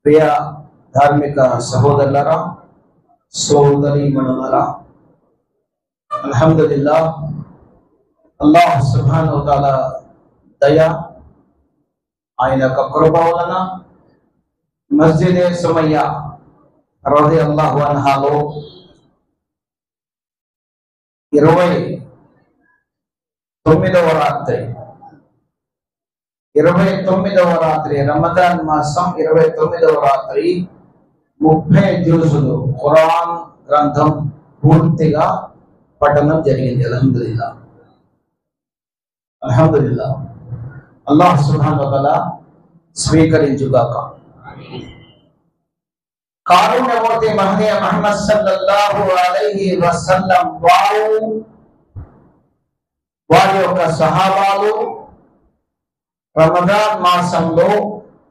ప్రియ ధార్మిక సహోదరులారా, సోదరీమణులారా, అల్హమ్దులిల్లాహ్ అల్లాహ్ సుబ్హానహు వ తఆలా దయ, ఆయన యొక్క కృప వలన మస్జిద్ సుమయ్య రలియల్లాహు అన్హాలో 29వ రాత్రి రమదాన్ మాసం 29వ రాత్రి 30 జుజులు ఖురాన్ గ్రంథం పూర్తిగా పఠనం జరిగింది. అల్హమ్దులిల్లాహ్ అల్హమ్దులిల్లాహ్. అల్లాహ్ సుబ్హానహు వ తఆలా స్వీకరించుగాక. కారుణ్యమూర్తి మహనీయ ముహమ్మద్ సల్లల్లాహు అలైహి వసల్లం వారి యొక్క సహాబాలు రమదాన్ మాసంలో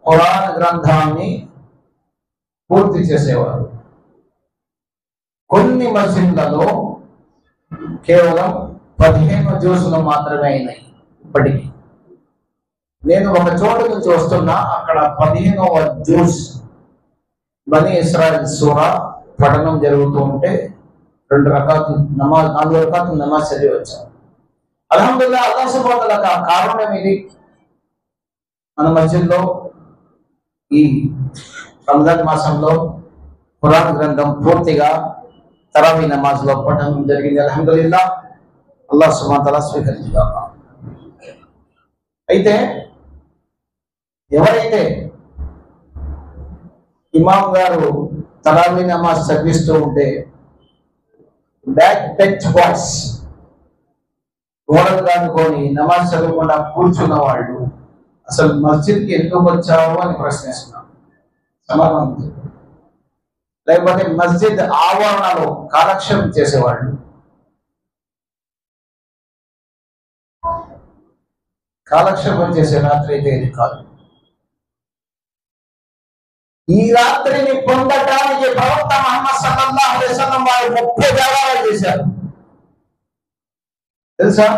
ఖురాన్ గ్రంథాన్ని పూర్తి చేసేవారు. కొన్ని మసీదులలో కేవలం 15 జుజులు మాత్రమే అయినాయి. ఇప్పటికీ నేను ఒక చోటు నుంచి వస్తున్నా, అక్కడ 15వ జుజ్ బనీ ఇస్రాయిల్ సూరా పఠనం జరుగుతూ ఉంటే 4 రకాతులు నమాజ్ చదివి వచ్చాను. అల్హమ్దులిల్లాహ్. అల్లాహ్ సుబ్హానహు వ తఆలా కారణం ఇది. మన మస్జిద్లో ఈ రంజాన్ మాసంలో ఖురాన్ గ్రంథం పూర్తిగా తరావీ నమాజ్లో పఠనం జరిగింది. అల్హమ్దులిల్లాహ్. అల్లాహ్ సుబ్హానహు వ తఆలా స్వీకరించుగాక. అయితే ఎవరైతే ఇమాం గారు తరావీ నమాజ్ చదివిస్తూ ఉంటే బ్యాక్ బెంచ్ బాయ్స్, గోడలు కానుకొని నమాజ్ చదవకుండా కూర్చున్న వాళ్ళు అసలు మస్జిద్కి ఎందుకు వచ్చావు అని ప్రశ్నిస్తున్నాం. సమాధానం. లేకపోతే మస్జిద్ ఆవరణలో కాలక్షేపం చేసేవాళ్ళు, కాలక్షేపం చేసే రాత్రి అయితే ఇది కాదు. ఈ రాత్రిని పొందటానికి ప్రవక్త ముహమ్మద్ సల్లల్లాహు అలైహి వసల్లం వారు 30 జాగాలు చేశారు. తెలుసా?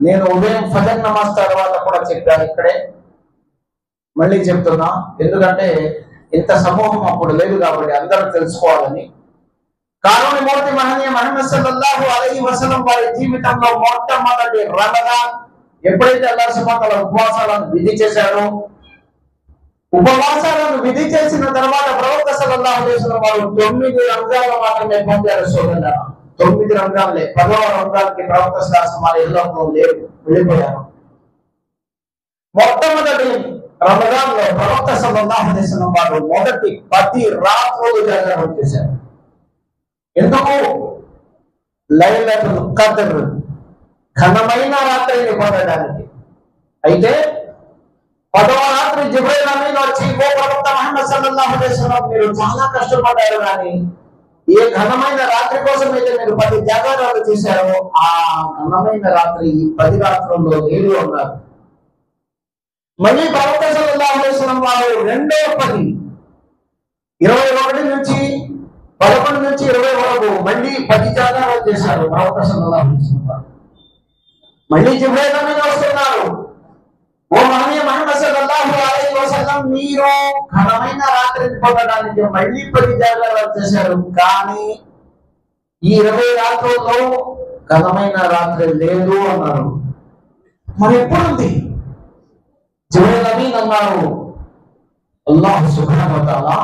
నేను ఉదయం ఫజర్ నమాజ్ తర్వాత కూడా చెప్పాను, ఇక్కడే మళ్ళీ చెప్తున్నా. ఎందుకంటే ఇంత సమూహం అప్పుడు లేదు కాబట్టి అందరూ తెలుసుకోవాలని. కారుణ్యమూర్తి మహనీయ ముహమ్మద్ సల్లల్లాహు అలైహి వసల్లం వారి జీవితంలో మొట్టమొదటి రమదాన్ ఎప్పుడైతే అల్లాహ్ సుబ్హానహు వ తఆలా ఉపవాసాలను విధి చేశారో, ఉపవాసాలను విధి చేసిన తర్వాత ప్రవక్త సల్లల్లాహు అలైహి వసల్లం వారు 9 రంజాన్లు మాత్రమే పొందారు. సోదరులారా, 9 రంజాన్లే. 10వ రంజాన్కి ప్రవక్త సల్లల్లాహు అలైహి వసల్లం లేరు, వెళ్ళిపోయారు. మొట్టమొదటి రమదాన్లో ప్రవక్త సల్లల్లాహు అలైహి వసల్లం వారు మొదటి 10 రాత్రులు జాగరణ చేశారు. ఎందుకు? లైలతుల్ ఖద్ర్, ఘనమైన రాత్రిని పొందడానికి. అయితే 10వ రాత్రి జిబ్రీల్ అమీన్ వచ్చి, ఓ ప్రవక్త ముహమ్మద్ సల్లల్లాహు అలైహి వసల్లం, మీరు చాలా కష్టపడ్డారు, కానీ ఏ ఘనమైన రాత్రి కోసం అయితే మీరు 10 జాగారాలు చేశారో ఆ ఘనమైన రాత్రి 10 రాత్రుల్లో లేరు అన్నారు. మళ్ళీ ప్రవక్త సల్లల్లాహు అలైహి వసల్లం వారు రెండో 10, 21 నుంచి 11 నుంచి 20 వరకు మళ్ళీ 10 జాగారాలు చేశారు ప్రవక్త సల్లల్లాహు అలైహి వసల్లం. మళ్ళీ జిబ్రీల్ అమీన్ వస్తున్నారు, ఓ మహనీయ ముహమ్మద్ సల్లల్లాహు అలైహి వసల్లం, మీరు ఘనమైన రాత్రిని పొందడానికి మళ్ళీ 10 జాగారాలు చేశారు, కానీ ఈ 20 రాత్రుల్లో ఘనమైన రాత్రి లేదు అన్నారు. మరి ఎప్పుడుంది? జిబ్రీల్ అమీన్ అన్నారు, అల్లాహ్ సుబ్హానహు వ తఆలా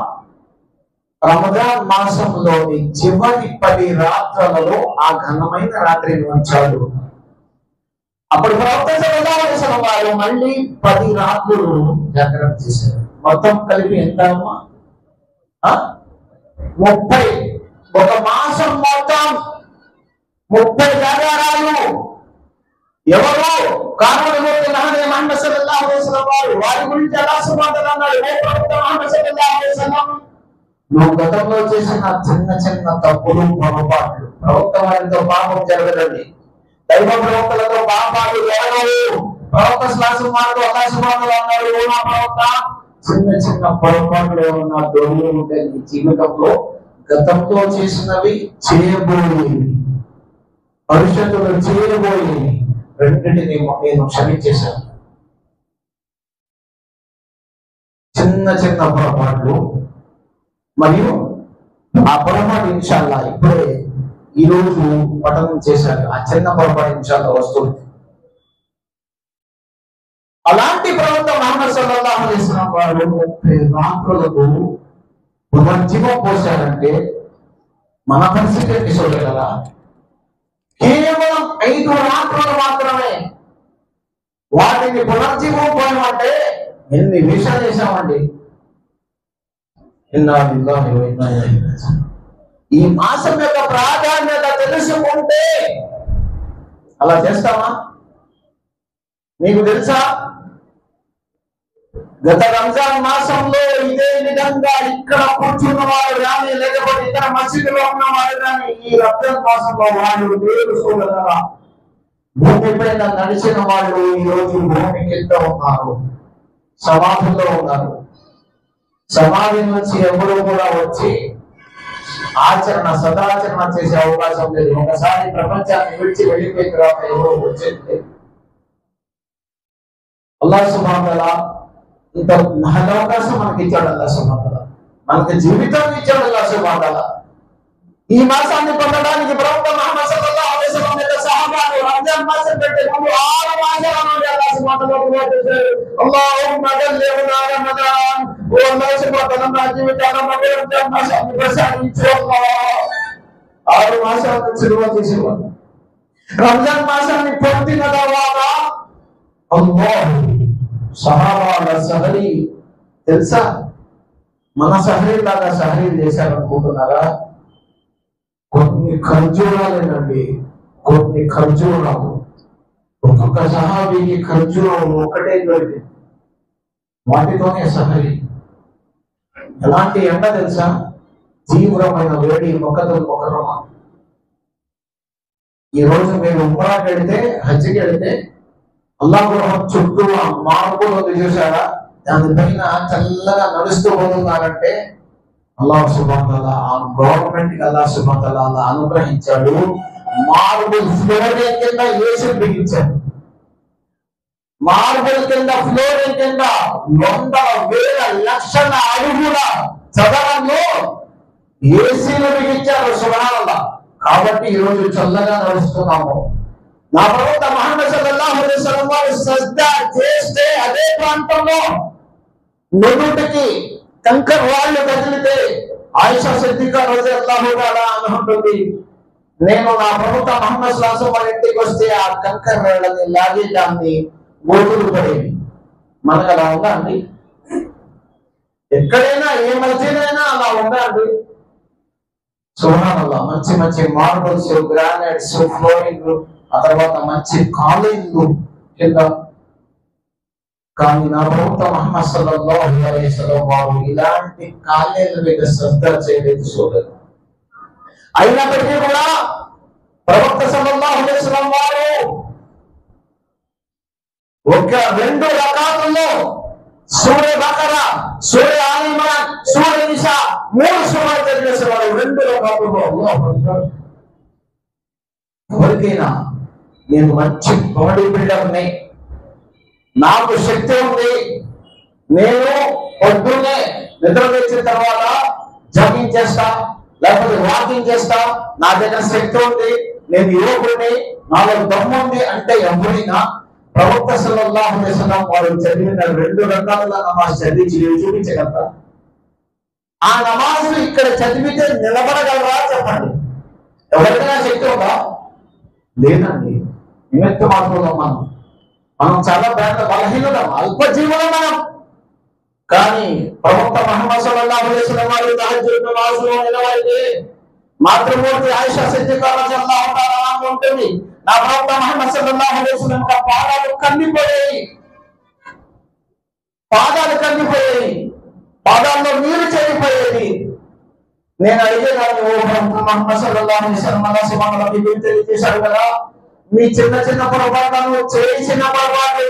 రమదాన్ మాసంలోని చివరి 10 రాత్రులలో ఆ ఘనమైన రాత్రిని ఉంచాడు. అప్పుడు ప్రవక్త సల్లల్లాహు అలైహి వసల్లం వారు మళ్ళీ 10 రాత్రులు జాగరణ చేశారు. మొత్తం కలిపి ఎంత అమ్మా? 30. ఒక మాసం మొత్తం 30 జాగారాలు. ఎవరు? కారుణ్యమూర్తి మహనీయ ముహమ్మద్ సల్లల్లాహు అలైహి వసల్లం వారు. వారి గురించి అల్లాహ్ సుబ్హానహు వ తఆలా అన్నాడు, ఓ ప్రవక్త ముహమ్మద్ సల్లల్లాహు అలైహి వసల్లం, నువ్వు గతంలో చేసిన చిన్న చిన్న తప్పులు, పొరపాట్లు, ప్రవక్త వారితో పాపం జరగదండి. దైవ ప్రవక్తలతో పాపాలు జరగవు. ప్రవక్త శ్లాసం వారితో అల్లాహ్ సుబ్హానహు వ తఆలా అన్నాడు, ఓ నా ప్రవక్త, చిన్న చిన్న పొరపాట్లు ఏమన్నా దొరుకుతూ ఉంటే నీ జీవితంలో గతంలో చేసినవి, చేయబోయేవి, భవిష్యత్తులో చేయబోయేవి రెండింటిని నేను క్షమించేశాను. చిన్న చిన్న పొరపాట్లు, మరియు ఆ పొరపాటు ఇన్షాల్లా ఇప్పుడే ఈరోజు పఠనం చేశారు. ఆ చిన్న పొరపాటు ఇన్షాల్లా వస్తుంది. అలాంటి ప్రవక్త ముహమ్మద్ సల్లల్లాహు అలైహి వసల్లం వారు 30 రాత్రులకు పునర్జీవం పోశారంటే మన పరిస్థితి ఏంటి సోదరులారా? కేవలం 5 రాత్రులు మాత్రమే వాటిని పునర్జీవం పోయమంటే ఎన్ని విషయాలు చేశామండి. ఈ మాసం యొక్క ప్రాధాన్యత తెలుసుకుంటే అలా చేస్తామా? మీకు తెలుసా, గత రంజాన్ మాసంలో ఇదే విధంగా ఇక్కడ కూర్చున్న వారు కానీ, లేకపోతే ఇతర మసీదులో ఉన్న వారు కానీ ఈ రంజాన్ మాసంలో వాళ్ళు వేరుకోగలరా? భూమి పైన నడిచిన వాళ్ళు ఈ రోజు భూమి కింద ఉన్నారు, సమాధుల్లో ఉన్నారు. సమాధి నుంచి ఎవరు కూడా వచ్చి సదాచరణ చేసే అవకాశం లేదు. ఒకసారి ప్రపంచాన్ని విడిచి వెళ్ళిపోయిన తర్వాత ఎవరు వచ్చేది. అల్లాహ్ సుబ్హానహు వ తఆలా ఇంత మహదవకాశం మనకి ఇచ్చాడు. అల్లాహ్ సుబ్హానహు వ తఆలా మనకి జీవితం ఇచ్చాడు. అల్లాహ్ సుబ్హానహు వ తఆలా ఈ మాసాన్ని పొందడానికి ప్రవక్త ముహమ్మద్ సల్లల్లాహు అలైహి వసల్లం యొక్క సహాబాలు రంజాన్ మాసం కంటే ముందు 6 మాసాల నుండి అల్లాహ్ సుబ్హానహు వ తఆలా చేశారు. అల్లాహుమ్మా బల్లిగ్నా రమదాన్, ఓ అల్లాహ్ సుబ్హానహు వ తఆలా నా జీవితాల్లో రంజాన్ మాసాన్ని ప్రసాదించు అల్లాహ్. 6 మాసాల నుంచి దుఆ చేసేవారు. రంజాన్ మాసాన్ని పొందిన తర్వాత అల్లాహ్ సహాబాల సహరీ తెలుసా? మన సహరీ లాగా సహరీ చేశారనుకుంటున్నారా? కొన్ని ఖర్జూరాలేనండి, కొన్ని ఖర్జూరాలు. ఒక్కొక్క సహాబీకి ఖర్జూరం ఒకటే దొరికింది, వాటితోనే సహరీ. ఎలాంటి ఎండ తెలుసా? తీవ్రమైన వేడి, మొక్కతోని మొక్కరమా. ఈ రోజు మీరు ఉమ్రాకి వెళితే, హజ్కి వెళితే అల్లాహ్ గృహం చుట్టూ ఆ మార్పులు చూసారా? దానిపైన చల్లగా నడుస్తూ పోతున్నారంటే అల్లాహ్ సుబ్హానహు వ తఆలా ఆ గవర్నమెంట్ కి అల్లాహ్ సుబ్హానహు వ తఆలా అనుగ్రహించాడు. మార్బుల్ ఫ్లోరింగ్ కింద ఏసీలు బిగించాడు. మార్బుల్ కింద ఫ్లోరింగ్ కింద 100,000 అడుగుల చదరంలో ఏసీలు బిగించారు. సుబ్హానల్లాహ్. కాబట్టి ఈరోజు చల్లగా నడుస్తున్నాము. నా ప్రవక్త ముహమ్మద్ సల్లల్లాహు అలైహి వసల్లం వారు సజ్దా చేస్తే అదే ప్రాంతంలో నుదుటికి కంకర్ వాళ్ళు కదిలితే ఆయిషా సిద్దికా రలియల్లాహు తఆలా అన్హా అంటుంది, నేను నా ప్రవక్త ముహమ్మద్ సల్లల్లాహు అలైహి వసల్లం వారి ఇంటికి వస్తే ఆ కంకర్ రాళ్ళని లాగి దాన్ని గోతులు పడేవి. మనకు అలా ఉందా అండి? ఎక్కడైనా ఏ మస్జిద్ అయినా అలా ఉందా అండి? సుబ్హానల్లాహ్. మంచి మంచి మార్బల్స్, గ్రానైట్స్, ఫ్లోరింగ్, ఆ తర్వాత మంచి కాలేజీలు కింద. కానీ నా ప్రవక్త ముహమ్మద్ సల్లల్లాహు అలైహి వసల్లం వారు ఇలాంటి కాలేజీల మీద శ్రద్ధ చేయలేదు సోదరు. అయినప్పటికీ కూడా ప్రవక్త సల్లల్లాహు అలైహి వసల్లం వారు ఒక 2 రకాతుల్లో సూరే బకరా, సూరే ఆల్ ఇమ్రాన్, సూరే నిసా 3 సూరాలు చదివేసేవారు 2 రకాతుల్లో. అల్లాహు అక్బర్. ఎవరికైనా నేను మంచి బాడీ బిల్డర్ని, నాకు శక్తి ఉంది, నేను పొద్దున్నే నిద్ర లేచిన తర్వాత జాగింగ్ చేస్తా, లేకపోతే వాకింగ్ చేస్తా, నా దగ్గర శక్తి ఉంది, నేను యువకుడిని, నాలో దమ్ము ఉంది అంటే ఎవరైనా ప్రవక్త సల్లల్లాహు అలైహి వసల్లం వారు చదివిన 2 రకాల నమాజ్ చదివి చూపించగలరా? ఆ నమాజ్ ఇక్కడ చదివితే నిలబడగలరా? చెప్పండి. ఎవరికైనా శక్తి ఉందా? లేదండి. నిమిత్త మాత్రం మనం చాలా బలహీనులం, అల్పజీవులం మనం. కానీ ప్రవక్త ముహమ్మద్ సల్లల్లాహు అలైహి వసల్లం వారు తహజ్జుద్ నమాజ్లో నిలబడితే మాతృమూర్తి ఆయిషా సిద్దికా రలియల్లాహు తఆలా అన్హా ఉంటుంది, నా ప్రవక్త ముహమ్మద్ సల్లల్లాహు అలైహి వసల్లం పాదాలు కందిపోయాయి, పాదాల్లో నీరు చేరిపోయేది. నేను అడిగేదాన్ని, ఓ ప్రవక్త ముహమ్మద్ సల్లల్లాహు అలైహి వసల్లం అల్లాహ్ సుబ్హానహు వ తఆలా మీకు తెలియజేశాడు కదా, మీ చిన్న చిన్న పొరపాట్లను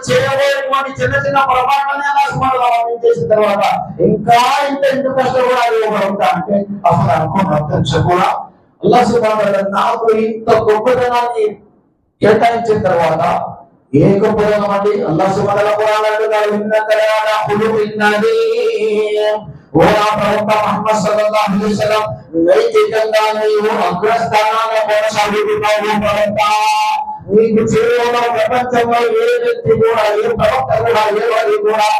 చేయబోయేటువంటి చిన్న చిన్న పొరపాట్లనే అల్లాహ్ సుబ్హానహు వ తఆలా చేసిన తర్వాత ఇంకా ఇంత కష్టపడాలి అంటే అసలు అనుకున్న కూడా అల్లాహ్ సుబ్హానహు వ తఆలా నాకు ఇంత గొప్పతనాన్ని కేటాయించిన తర్వాత ఏకపురండి. అల్లాహ్ సుబ్హానహు వ తఆలా అంటున్నాడు, ఇన్నక లఅలా ఖులుఖిన్ అదీమ్. ఓ నా ప్రవక్త ముహమ్మద్ సల్లల్లాహు అలైహి వసల్లం, నైతికంగా నీవు అగ్రస్థానాన్ని కొనసాగుతున్నావు ప్రవక్త. నీకు చేరువలో ప్రపంచంలో ఏ వ్యక్తి కూడా, ఏ ప్రవక్త కూడా, ఏ వారి కూడా,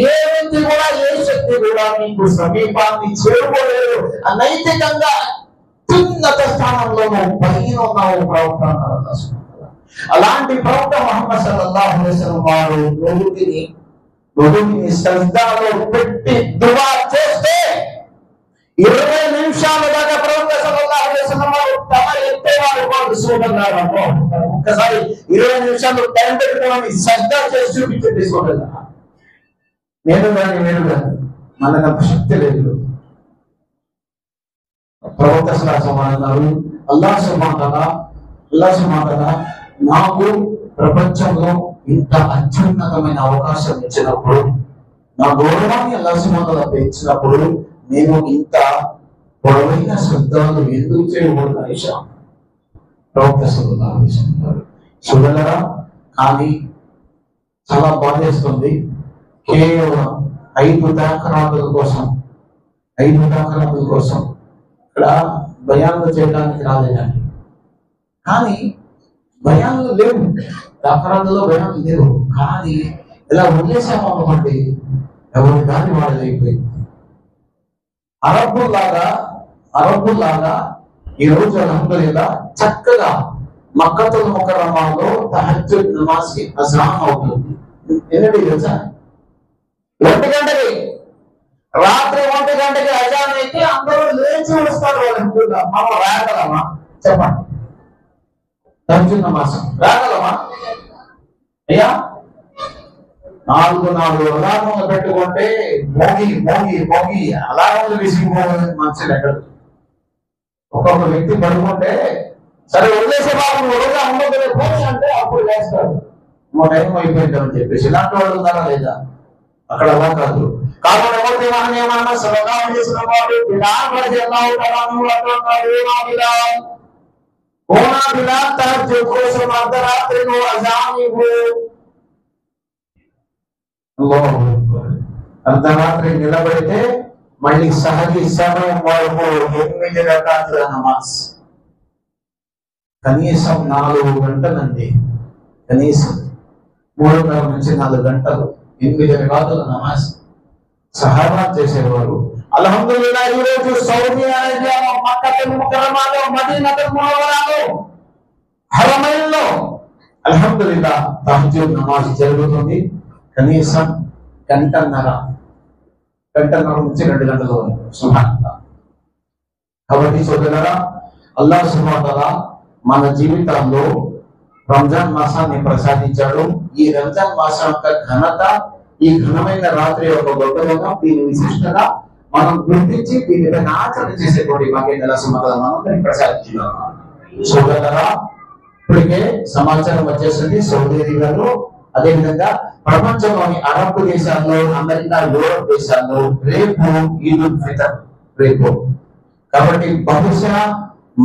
ఏ వ్యక్తి కూడా, ఏ శక్తి కూడా నీకు సమీపాన్ని చేరుకోలేదు. నైతికంగా అత్యున్నత స్థానంలో నువ్వు పైన ఉన్నావు ప్రవక్త అన్నాడు. అలాంటి ప్రవక్త ముహమ్మద్ సల్లల్లాహు అలైహి వసల్లం వారు నుదుటిని సజ్దాలో పెట్టి దువా చేస్తే 20 నిమిషాల దాకా ప్రవక్త సల్లల్లాహు అలైహి వసల్లం వారు తల ఎత్తేవారు కాదు. సోదరులారా, ఒక్కసారి 20 నిమిషాలు టైం పెట్టుకోమని సజ్దా చేసి చూపించండి సోదరులారా. నేను కానీ మనకు అంత శక్తి లేదు. ప్రవక్త సల్లల్లాహు అన్నారు, అల్లాహ్ సుబ్హానహు వ తఆలా నాకు ప్రపంచంలో ఇంత అత్యున్నతమైన అవకాశం ఇచ్చినప్పుడు, నా గౌరవాన్ని అల్లాహ్ సుబ్హానహు వ తఆలా పెంచినప్పుడు, నేను ఇంత పొడవైన శబ్దాలు ఎందుకు చేయకూడదు ఆయిషా? ప్రవక్త సల్లల్లాహు అలైహి వసల్లం చూడలరా. కానీ చాలా బాధేస్తుంది. కేవలం 5 దాఖరాతుల కోసం ఇక్కడ బయాన్లు చేయడానికి రాలేదండి. కానీ భయాలు లేవు, దాఖరాతుల్లో భయాలు లేవు. కానీ ఇలా వదిలేసాము అనుకోండి, ఎవరి దాన్ని వాళ్ళు అయిపోయింది. అరబ్బుల్లాగా ఈ రోజు అల్హమ్దులిల్లాహ్ చక్కగా మక్కతుల్ ముకర్రమాలో తహజ్జుద్ నమాజ్ కి అజాన్ అవుతుంది. ఎన్నటి తెలుసా? 1 గంటకి, రాత్రి 1 గంటకి అజాన్ అయితే అందరూ లేచి వస్తారు. అల్హమ్దులిల్లాహ్. మనం రాగలమా చెప్పండి? తహజ్జుద్ నమాజ్ రాగలమా? అయ్యా 4 అలారంలు పెట్టుకుంటే మోగి అలారంలు విసిగిపోవాలని మనసులు ఎక్కడ. ఒక్కొక్క వ్యక్తి పడుకుంటే సరే వదిలేసే బాబు వదిలేగా ఉండదు పోనీ అంటే అప్పుడు వేస్తాడు, మా టైం అయిపోయిందని చెప్పేసి. ఇలాంటి వాళ్ళు ఉన్నారా లేదా? అక్కడ అలా కాదు. కాబట్టి ఎవరి ఏమన్నా సలహాలు చేసిన వాడు తహజ్జుద్ కోసం అర్ధరాత్రి నువ్వు అజాన్ ఇవ్వు. అర్ధరాత్రి నిలబడితే మళ్ళీ సహజీ సమయం వరకు 8 రకాతుల నమాజ్. కనీసం 4 గంటలండి. కనీసం 3:30 నుంచి 4 గంటలు 8 రకాతుల నమాజ్ సహాబా చేసేవారు. అల్హమ్దులిల్లాహ్ ఈ రోజు సౌదీ అరేబియాలో, మక్కతుల్ ముకర్రమాలో, మదీనతుల్ మునవ్వరాలో, హరమైన్లో అల్హమ్దులిల్లాహ్ తహజ్జుద్ నమాజ్ జరుగుతుంది. కనీసం గంటన్నర నుంచి 2 గంటల వరకు. సుబ్హానల్లాహ్. కాబట్టి సోదరులారా, అల్లాహ్ సుబ్హానహు వ తఆలా మన జీవితాల్లో రంజాన్ మాసాన్ని ప్రసాదించాడు. ఈ రంజాన్ మాసం యొక్క ఘనత, ఈ ఘనమైన రాత్రి యొక్క గొప్పదనం, దీని విశిష్టత మనం గుర్తించి దీనిపైన ఆచరణ చేసేటువంటి భాగ్యాన్ని అల్లాహ్ సుబ్హానహు వ తఆలా మనందరికీ ప్రసాదించాడు. సోదరులారా, ఇప్పటికే సమాచారం వచ్చేసింది. సౌదీ అరేబియాలో, అదేవిధంగా ప్రపంచంలోని అరబ్ దేశాల్లో, అమెరికా, యూరోప్ దేశాల్లో రేపు ఈద్ ఉల్ ఫితర్ రేపు. కాబట్టి బహుశా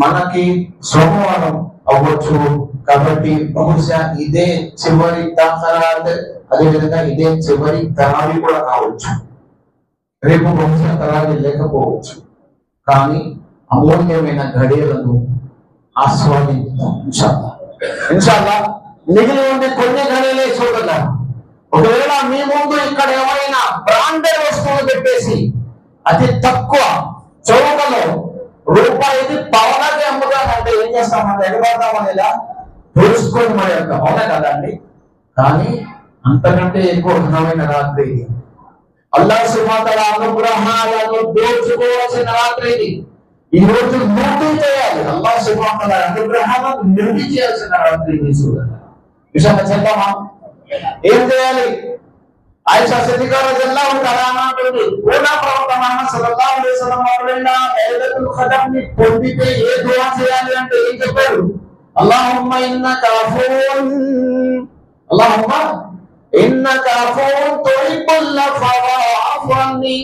మనకి సోమవారం అవ్వచ్చు. కాబట్టి బహుశా ఇదే చివరి తరాత్, అదేవిధంగా ఇదే చివరి తరావి కూడా కావచ్చు. రేపు బహుశా తరావి లేకపోవచ్చు. కానీ అమూల్యమైన ఘడియలను ఆస్వాదించాం ఇన్షాల్లా. మిగిలి ఉండే కొన్ని ఘడియలే చూడగా, ఒకవేళ మీ ముందు ఇక్కడ ఎవరైనా బ్రాండెడ్ వస్తువులు పెట్టేసి అతి తక్కువ చౌకలో రూపాయిది పవనాకి అమ్ముతామంటే ఏం చేస్తామంటే ఎగబడతామని ఇలా తెలుసుకొని మరి వెళ్తాం. అవునా కదండి? కానీ అంతకంటే ఎక్కువ ఘనమైన రాత్రి ఇది. అల్లాహ్ సుబ్హానహు వ తఆలా అనుగ్రహాలను దోచుకోవాల్సిన రాత్రి ఇది. ఈ రోజు లూటీ చేయాలి. అల్లాహ్ సుబ్హానహు వ తఆలా అనుగ్రహాలను నిర్మి చేయాల్సిన రాత్రి ఇది. విషయంగా చెప్తామా? ఏం చేయాలి? ఆయిషా సిద్దికా రలియల్లాహు తఆలా అంటుంది, ఓనా ప్రవక్త ముహమ్మద్ సల్లల్లాహు అలైహి వసల్లం వారైనా లైలతుల్ ఖద్ర్ ని పొందితే ఏ దుఆ చేయాలి అంటే ఏం చెప్పారు? అల్లాహుమ్మ ఇన్నక అఫూన్ తుహిబ్బుల్ ఫఅఫు అన్నీ.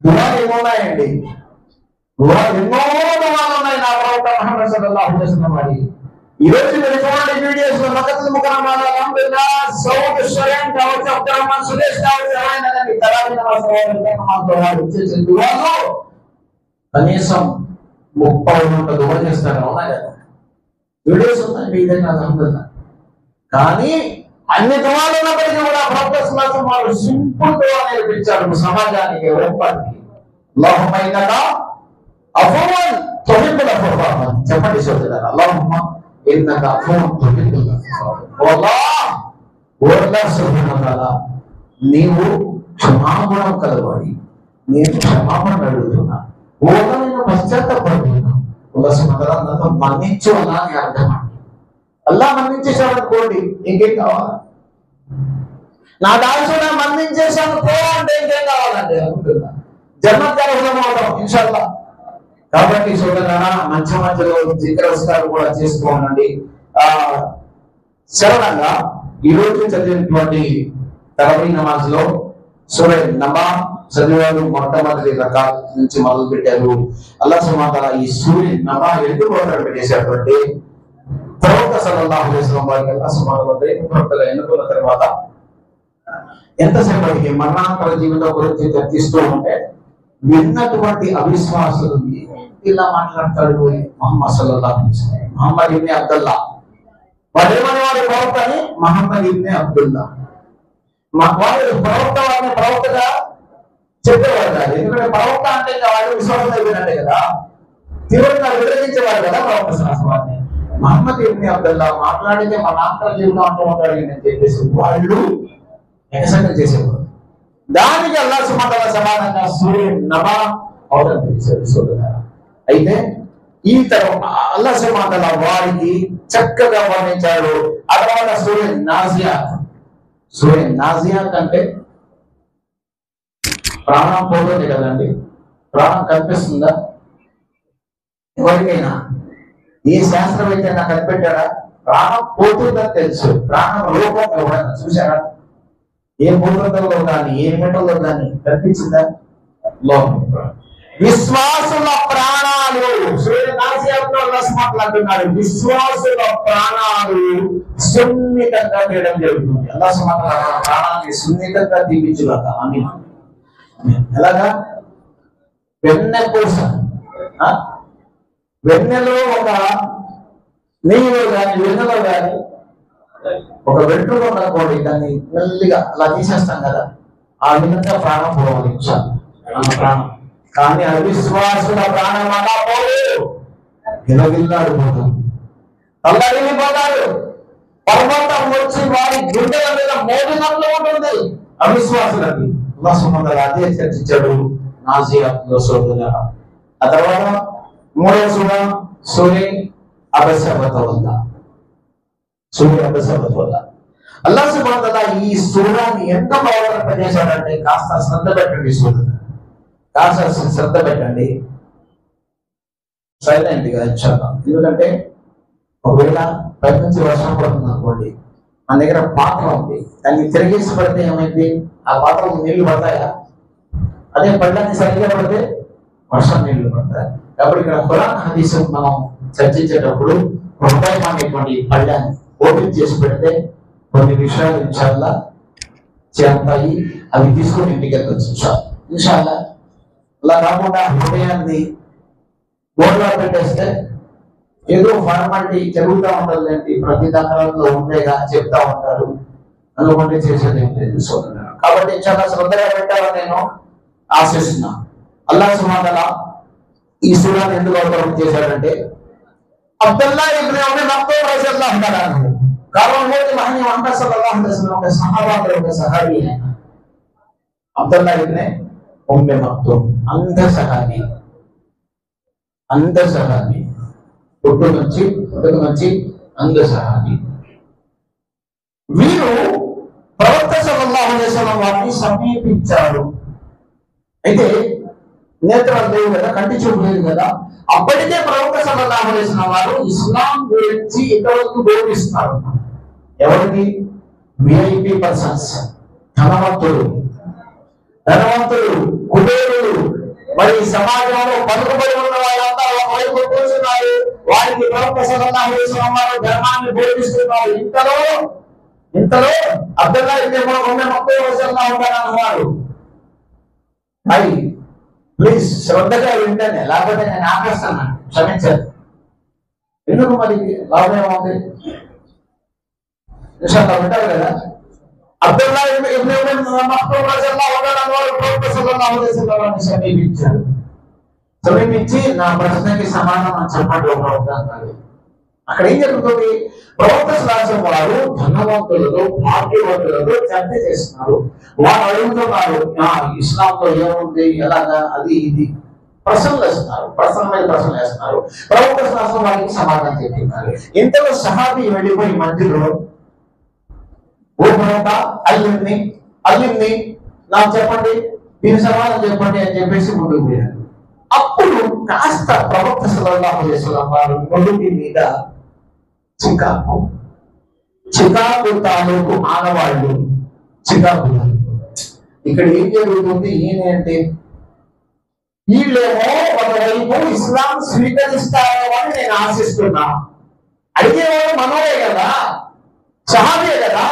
దుఆలు ఏమున్నాయండి? దుఆలు ఎన్నో దుఆలు ఉన్నాయి నా ప్రవక్త ముహమ్మద్ సల్లల్లాహు అలైహి వసల్లం వారి. ఈ రోజు మీరు చూడండి వీడియోస్ లో మకతుల్ ముకరమాలో అల్హమ్దులిల్లాహ్ సౌద్ షరియన్ కావచ్చు, అబ్దుల్ రహమాన్ సురేష్ కావచ్చు, ఎవరైనా కానీ తరావీ నమాజ్ వచ్చేసి దువాలో కనీసం 30 గంటల దువా చేస్తారు. అవునా కదా? వీడియోస్ ఉన్నాయి మీ దగ్గర అల్హమ్దులిల్లాహ్. కానీ అన్ని దువాలు ఉన్నప్పటికీ కూడా ప్రొఫెసర్ వారు సింపుల్ దువా నేర్పించారు సమాజానికి, ఎవరికి. అల్లాహుమ్మా ఇన్నకా అఫూవన్ తుహిబ్బుల్ అఫ్వా. చెప్పండి సోదరులారా, అల్లాహుమ్మా ఇన్నకా అఫూవన్ తుహిబ్బుల్ అఫ్వా. ఓ అల్లాహ్, ఓ అల్లాహ్ సుబ్హానహు వ తఆలా, నీవు క్షమాగుణం కలవాడి, నేను క్షమాపణ అడుగుతున్నా. ఓ అల్లాహ్, నేను పశ్చాత్తాపడుతున్నా. అల్లాహ్ సుబ్హానహు వ తఆలా నన్ను మన్నించు అల్లాహ్ అని అర్థం. అల్లాహ్ మన్నించేశాడు ఇంకేం కావాలి? నా దాసుడు మన్నించేశాను పో అంటే ఇంకేం కావాలండి అనుకుంటున్నా. జన్నత్ అర్హులం అవుతాం ఇన్షాల్లాహ్. కాబట్టి సోదరులారా, మంచి మధ్యలో జిక్రస్కారం కూడా చేసుకోనండి. సరళంగా ఈ రోజు చదివినటువంటి తరావీ నమాజ్ లో సూరా నబా చదివారు. మొట్టమొదటి రకాత్ నుంచి మొదలు పెట్టారు. అల్లాహ్ సుబ్హానహు వ తఆలా ఈ సూరా నబా ఎందుకు పెట్టేశారంటే, ప్రవక్త సల్లల్లాహు అలైహి వసల్లం వారికి అల్లాహ్ సుబ్హానహు వ తఆలా ప్రవక్తగా ఎన్నుకున్న తర్వాత ఎంతసేపటికి మరణాంతర జీవితం గురించి చర్చిస్తూ ఉంటే విన్నటువంటి అవిశ్వాసులు ఇలా మాట్లాడతాడు ముహమ్మద్ సల్లల్లాహు అలైహి వసల్లం, ముహమ్మద్ ఇబ్నే అబ్దుల్లా. వాడు ఏమనేవాడు? ప్రవక్తని ముహమ్మద్ ఇబ్నే అబ్దుల్లా. వాడు ప్రవక్త వారిని ప్రవక్తగా చెప్పేవాడు కాదు. ఎందుకంటే ప్రవక్త అంటే వాడు విశ్వాసం అయిపోయినట్టే కదా, తీవ్రంగా విభజించేవాడు కదా ప్రవక్త శాస్త్రాన్ని. ముహమ్మద్ ఇబ్నే అబ్దుల్లా మాట్లాడితే మరణాంతర జీవితం అంటూ ఉంటాడు అని చెప్పేసి వాళ్ళు ఎక్సెప్ట్ చేసేవారు. దానికి అల్లాహ్ సుబ్హానహు వ తఆలా సమానంగా సూరా నబా అవతరించాడు సోదరులారా. అయితే ఈ తర్వాత అల్లాహ్ సుబ్హానహు వ తఆలా వారికి చక్కగా వర్ణించాడు. ఆ తర్వాత సూరా నాజియాత్. సూరా నాజియాత్ అంటే ప్రాణం పోతుంది కదండి. ప్రాణం కనిపిస్తుందా ఎవరికైనా? ఏ శాస్త్రవేత్త నాకు కనిపెట్టాడా? ప్రాణం పోతుందని తెలుసు. ప్రాణం రూపం ఎవరైనా చూసారా? ఏ భూగంధంలో కానీ ఏ మెటల్లో కానీ కనిపించిందా? విశ్వాసుల ప్రాణాలు మాట్లాడుతున్నాడు. విశ్వాసుల ప్రాణాలు సున్నితంగా చేయడం జరుగుతుంది. అల్లాహ్ సుబ్హానహు వ తఆలా ప్రాణాన్ని సున్నితంగా దీపించుగాక. ఆమీన్. ఎలాగా? వెన్నెపూస, వెన్నెలో ఒక నెయ్యిలో కానీ వెన్నెలో కానీ ఒక వెంట్రుక అనుకోండి, దాన్ని మెల్లిగా అలా తీసేస్తాం కదా, ఆ విధంగా ప్రాణం పోవాలి ప్రాణం. కానీ అవిశ్వాసుల ప్రాణం అలా పోలేదు, గిలగిల్లాడిపోతారు, తల్లడిల్లిపోతారు. పర్వతం వచ్చి వారి గుండెల మీద మోదినట్లు ఉంటుంది అవిశ్వాసులకి. అల్లాహ్ సుబ్హానహు వ తఆలా అదే చర్చించాడు నాజియాత్లో సోదరులారా. ఆ తర్వాత మూడవ సూరా సూరా అబస వతవల్లా. సూరా అబస వతవల్లా. అల్లాహ్ సుబ్హానహు వ తఆలా ఈ సూరాని ఎంత అవతరింపజేశాడంటే కాస్త శ్రద్ధ పెట్టండి సోదరులారా, కాస్త శ్రద్ధ పెట్టండి. సైలెంట్ గా ఇచ్చాను. ఎందుకంటే ఒకవేళ పై నుంచి వర్షం పడుతుంది అనుకోండి, మన దగ్గర పాత్ర ఉంది, దాన్ని తిరిగేసి పడితే ఏమైంది? ఆ పాత్రలో నీళ్లు పడతాయా? అదే పళ్ళని సరిగ్గా పడితే వర్షం నీళ్లు పడతాయి. కాబట్టి ఇక్కడ ఖురాన్ హదీస్ మనం చర్చించేటప్పుడు హృదయం అనేటువంటి పళ్ళని ఓపెన్ చేసి పెడితే కొన్ని విషయాలు ఇన్షాల్లా చేస్తాయి. అవి తీసుకొని ఇంటికి వెళ్ళొచ్చు ఇన్షాల్లా. అలా కాకుండా హృదయాన్ని బోర్లా పెట్టేస్తే ఏదో ఫార్మాలిటీ జరుగుతూ ఉంటుంది ఏంటి, ప్రతి దాఖలలో ఉండేగా చెప్తా ఉంటారు అనుకుంటే చేసేది ఏం లేదు సోదరులారా. కాబట్టి చాలా శ్రద్ధగా పెట్టాలని నేను ఆశిస్తున్నా. అల్లాహ్ సుబ్హానహు వ తఆలా ఈ సూరాని ఎందుకు అవతరణ చేశాడంటే, అబ్దుల్లా ఇబ్నే ఉమ్మి మక్తూమ్ రలియల్లాహు తఆలా అన్హు కాబట్టి ముహమ్మద్ సల్లల్లాహు అలైహి వసల్లం ఒక సహాబాలో ఒక సహాబీ ఆయన అబ్దుల్లా ఇబ్నే ఉమ్మి మక్తూమ్. అంధ సహాబీ పుట్టుక నుంచి అంధ సహాబీ. వీరు ప్రవక్త సల్లల్లాహు అలైహి వసల్లం వారిని సమీపించారు. అయితే నేత్రాలు లేవు కదా, కంటి చూపు లేదు కదా. అప్పటికే ప్రవక్త సల్లల్లాహు అలైహి వసల్లం వారు ఇస్లాం గురించి ఇతరులకు బోధిస్తున్నారు. ఎవరికి? విఐపి పర్సన్స్, ధనవంతులు, కుబేరులు, మరి సమాజంలో పలుకుబడి ఉన్న వాళ్ళంతా ఒకవైపు కూర్చున్నారు, వారికి ప్రవక్త సల్లల్లాహు అలైహి వసల్లం వారు ధర్మాన్ని బోధిస్తున్నారు. ఇంతలో అబ్దుల్లా ఇబ్న్ ఉమ్మే మక్తూమ్ రలియల్లాహు తఆలా అన్నారు, మరి ప్లీజ్ శ్రద్ధగా వింటేనే, లేకపోతే నేను ఆపేస్తాను, క్షమించాలి. ఎందుకు మరి లాభం ఏముంది? వింటారు కదా. అబ్దుల్లా ఇబ్న్ ఉమ్మే మక్తూమ్ రలియల్లాహు తఆలా వారు ప్రవక్త సల్లల్లాహు అలైహి వసల్లం సమీపించారు. సమీపించి నా ప్రశ్నకి సమాధానం చెప్పండి ఓ ప్రవక్త అన్నారు. అక్కడ ఏం జరుగుతుంది? ప్రవక్త సల్లల్లాహు వారు ధనవంతులతో భాగ్యవంతులతో చర్చ చేస్తున్నారు. వారు అడుగుతున్నారు, ఇస్లాంలో ఏముంది, ఎలాగా, అది ఇది ప్రశ్నలు వేస్తున్నారు. ప్రశ్నలు వేస్తున్నారు. ప్రవక్త సల్లల్లాహు వారికి సమాధానం చెప్తున్నారు. ఇంతలో సహాబీ వెళ్ళిపోయి మధ్యలో, ఓ ప్రవక్త అల్లింది నాకు చెప్పండి, దీని సమాధానం చెప్పండి అని చెప్పేసి ముందుకు పోయారు. అప్పుడు కాస్త ప్రవక్త సల్లల్లాహు అలైహి వసల్లం వారు మొదటి మీద చికాకు తాలూకు ఆనవాళ్ళు, చికాకు. ఇక్కడ ఏం జరుగుతుంది? ఏంటంటే వీళ్ళేమో ఒకవైపు ఇస్లాం స్వీకరిస్తారో అని నేను ఆశిస్తున్నా. అడిగేవాడు మనోడే కదా, సహాబే కదా,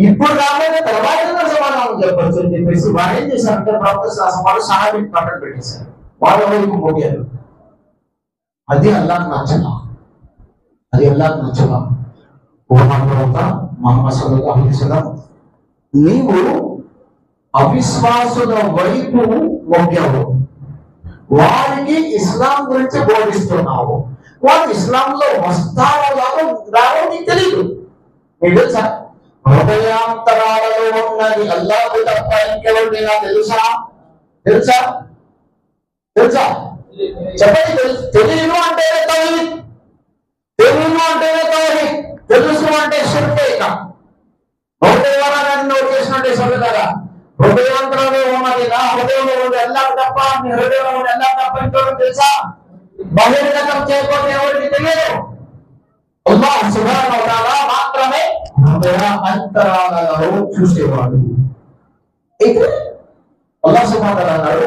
ఇప్పుడు కాబట్టి తర్వాత సమాధానం చెప్పచ్చు అని చెప్పేసి వారు ఏం చేశారంటే ప్రవక్త సల్లల్లాహు వారు సహాబీని పక్కన పెట్టేశారు. వాళ్ళ వైపు మోగారు. అది అల్లాహ్కు నచ్చలా. ఓ ప్రవక్త ముహమ్మద్ సల్లల్లాహు అలైహి వసల్లం, నీవు అవిశ్వాసుల వైపు మోగావు, వారికి ఇస్లాం గురించి బోధిస్తున్నావు. వారు ఇస్లాంలో వస్తారో రావో నీకు తెలియదు. మీకు తెలుసా? హృదయాంతరాలలో ఉన్నది అల్లాహు తప్ప ఇంకెవరికైనా తెలుసా? చెప్పండి. తెలియను అంటేనే తౌహీద్, తెలుసు అంటే షిర్క్. ఇక హృదయవారాన్ని నోట్ చేసినట్టే సరే కదా. హృదయాంతరంలో ఉన్నది నా హృదయంలో ఉంది అల్లాహ్ తప్ప, మీ హృదయంలో ఉంది అల్లాహ్ తప్ప ఇంకోటి తెలుసా? బహిర్గతం చేయకపోతే ఎవరికి తెలియదు. అల్లాహ్ సుబ్హానహు వ తఆలా మాత్రమే హృదయ అంతరాలలో చూసేవాడు. అయితే అల్లాహ్ సుబ్హానహు వ తఆలా అన్నాడు,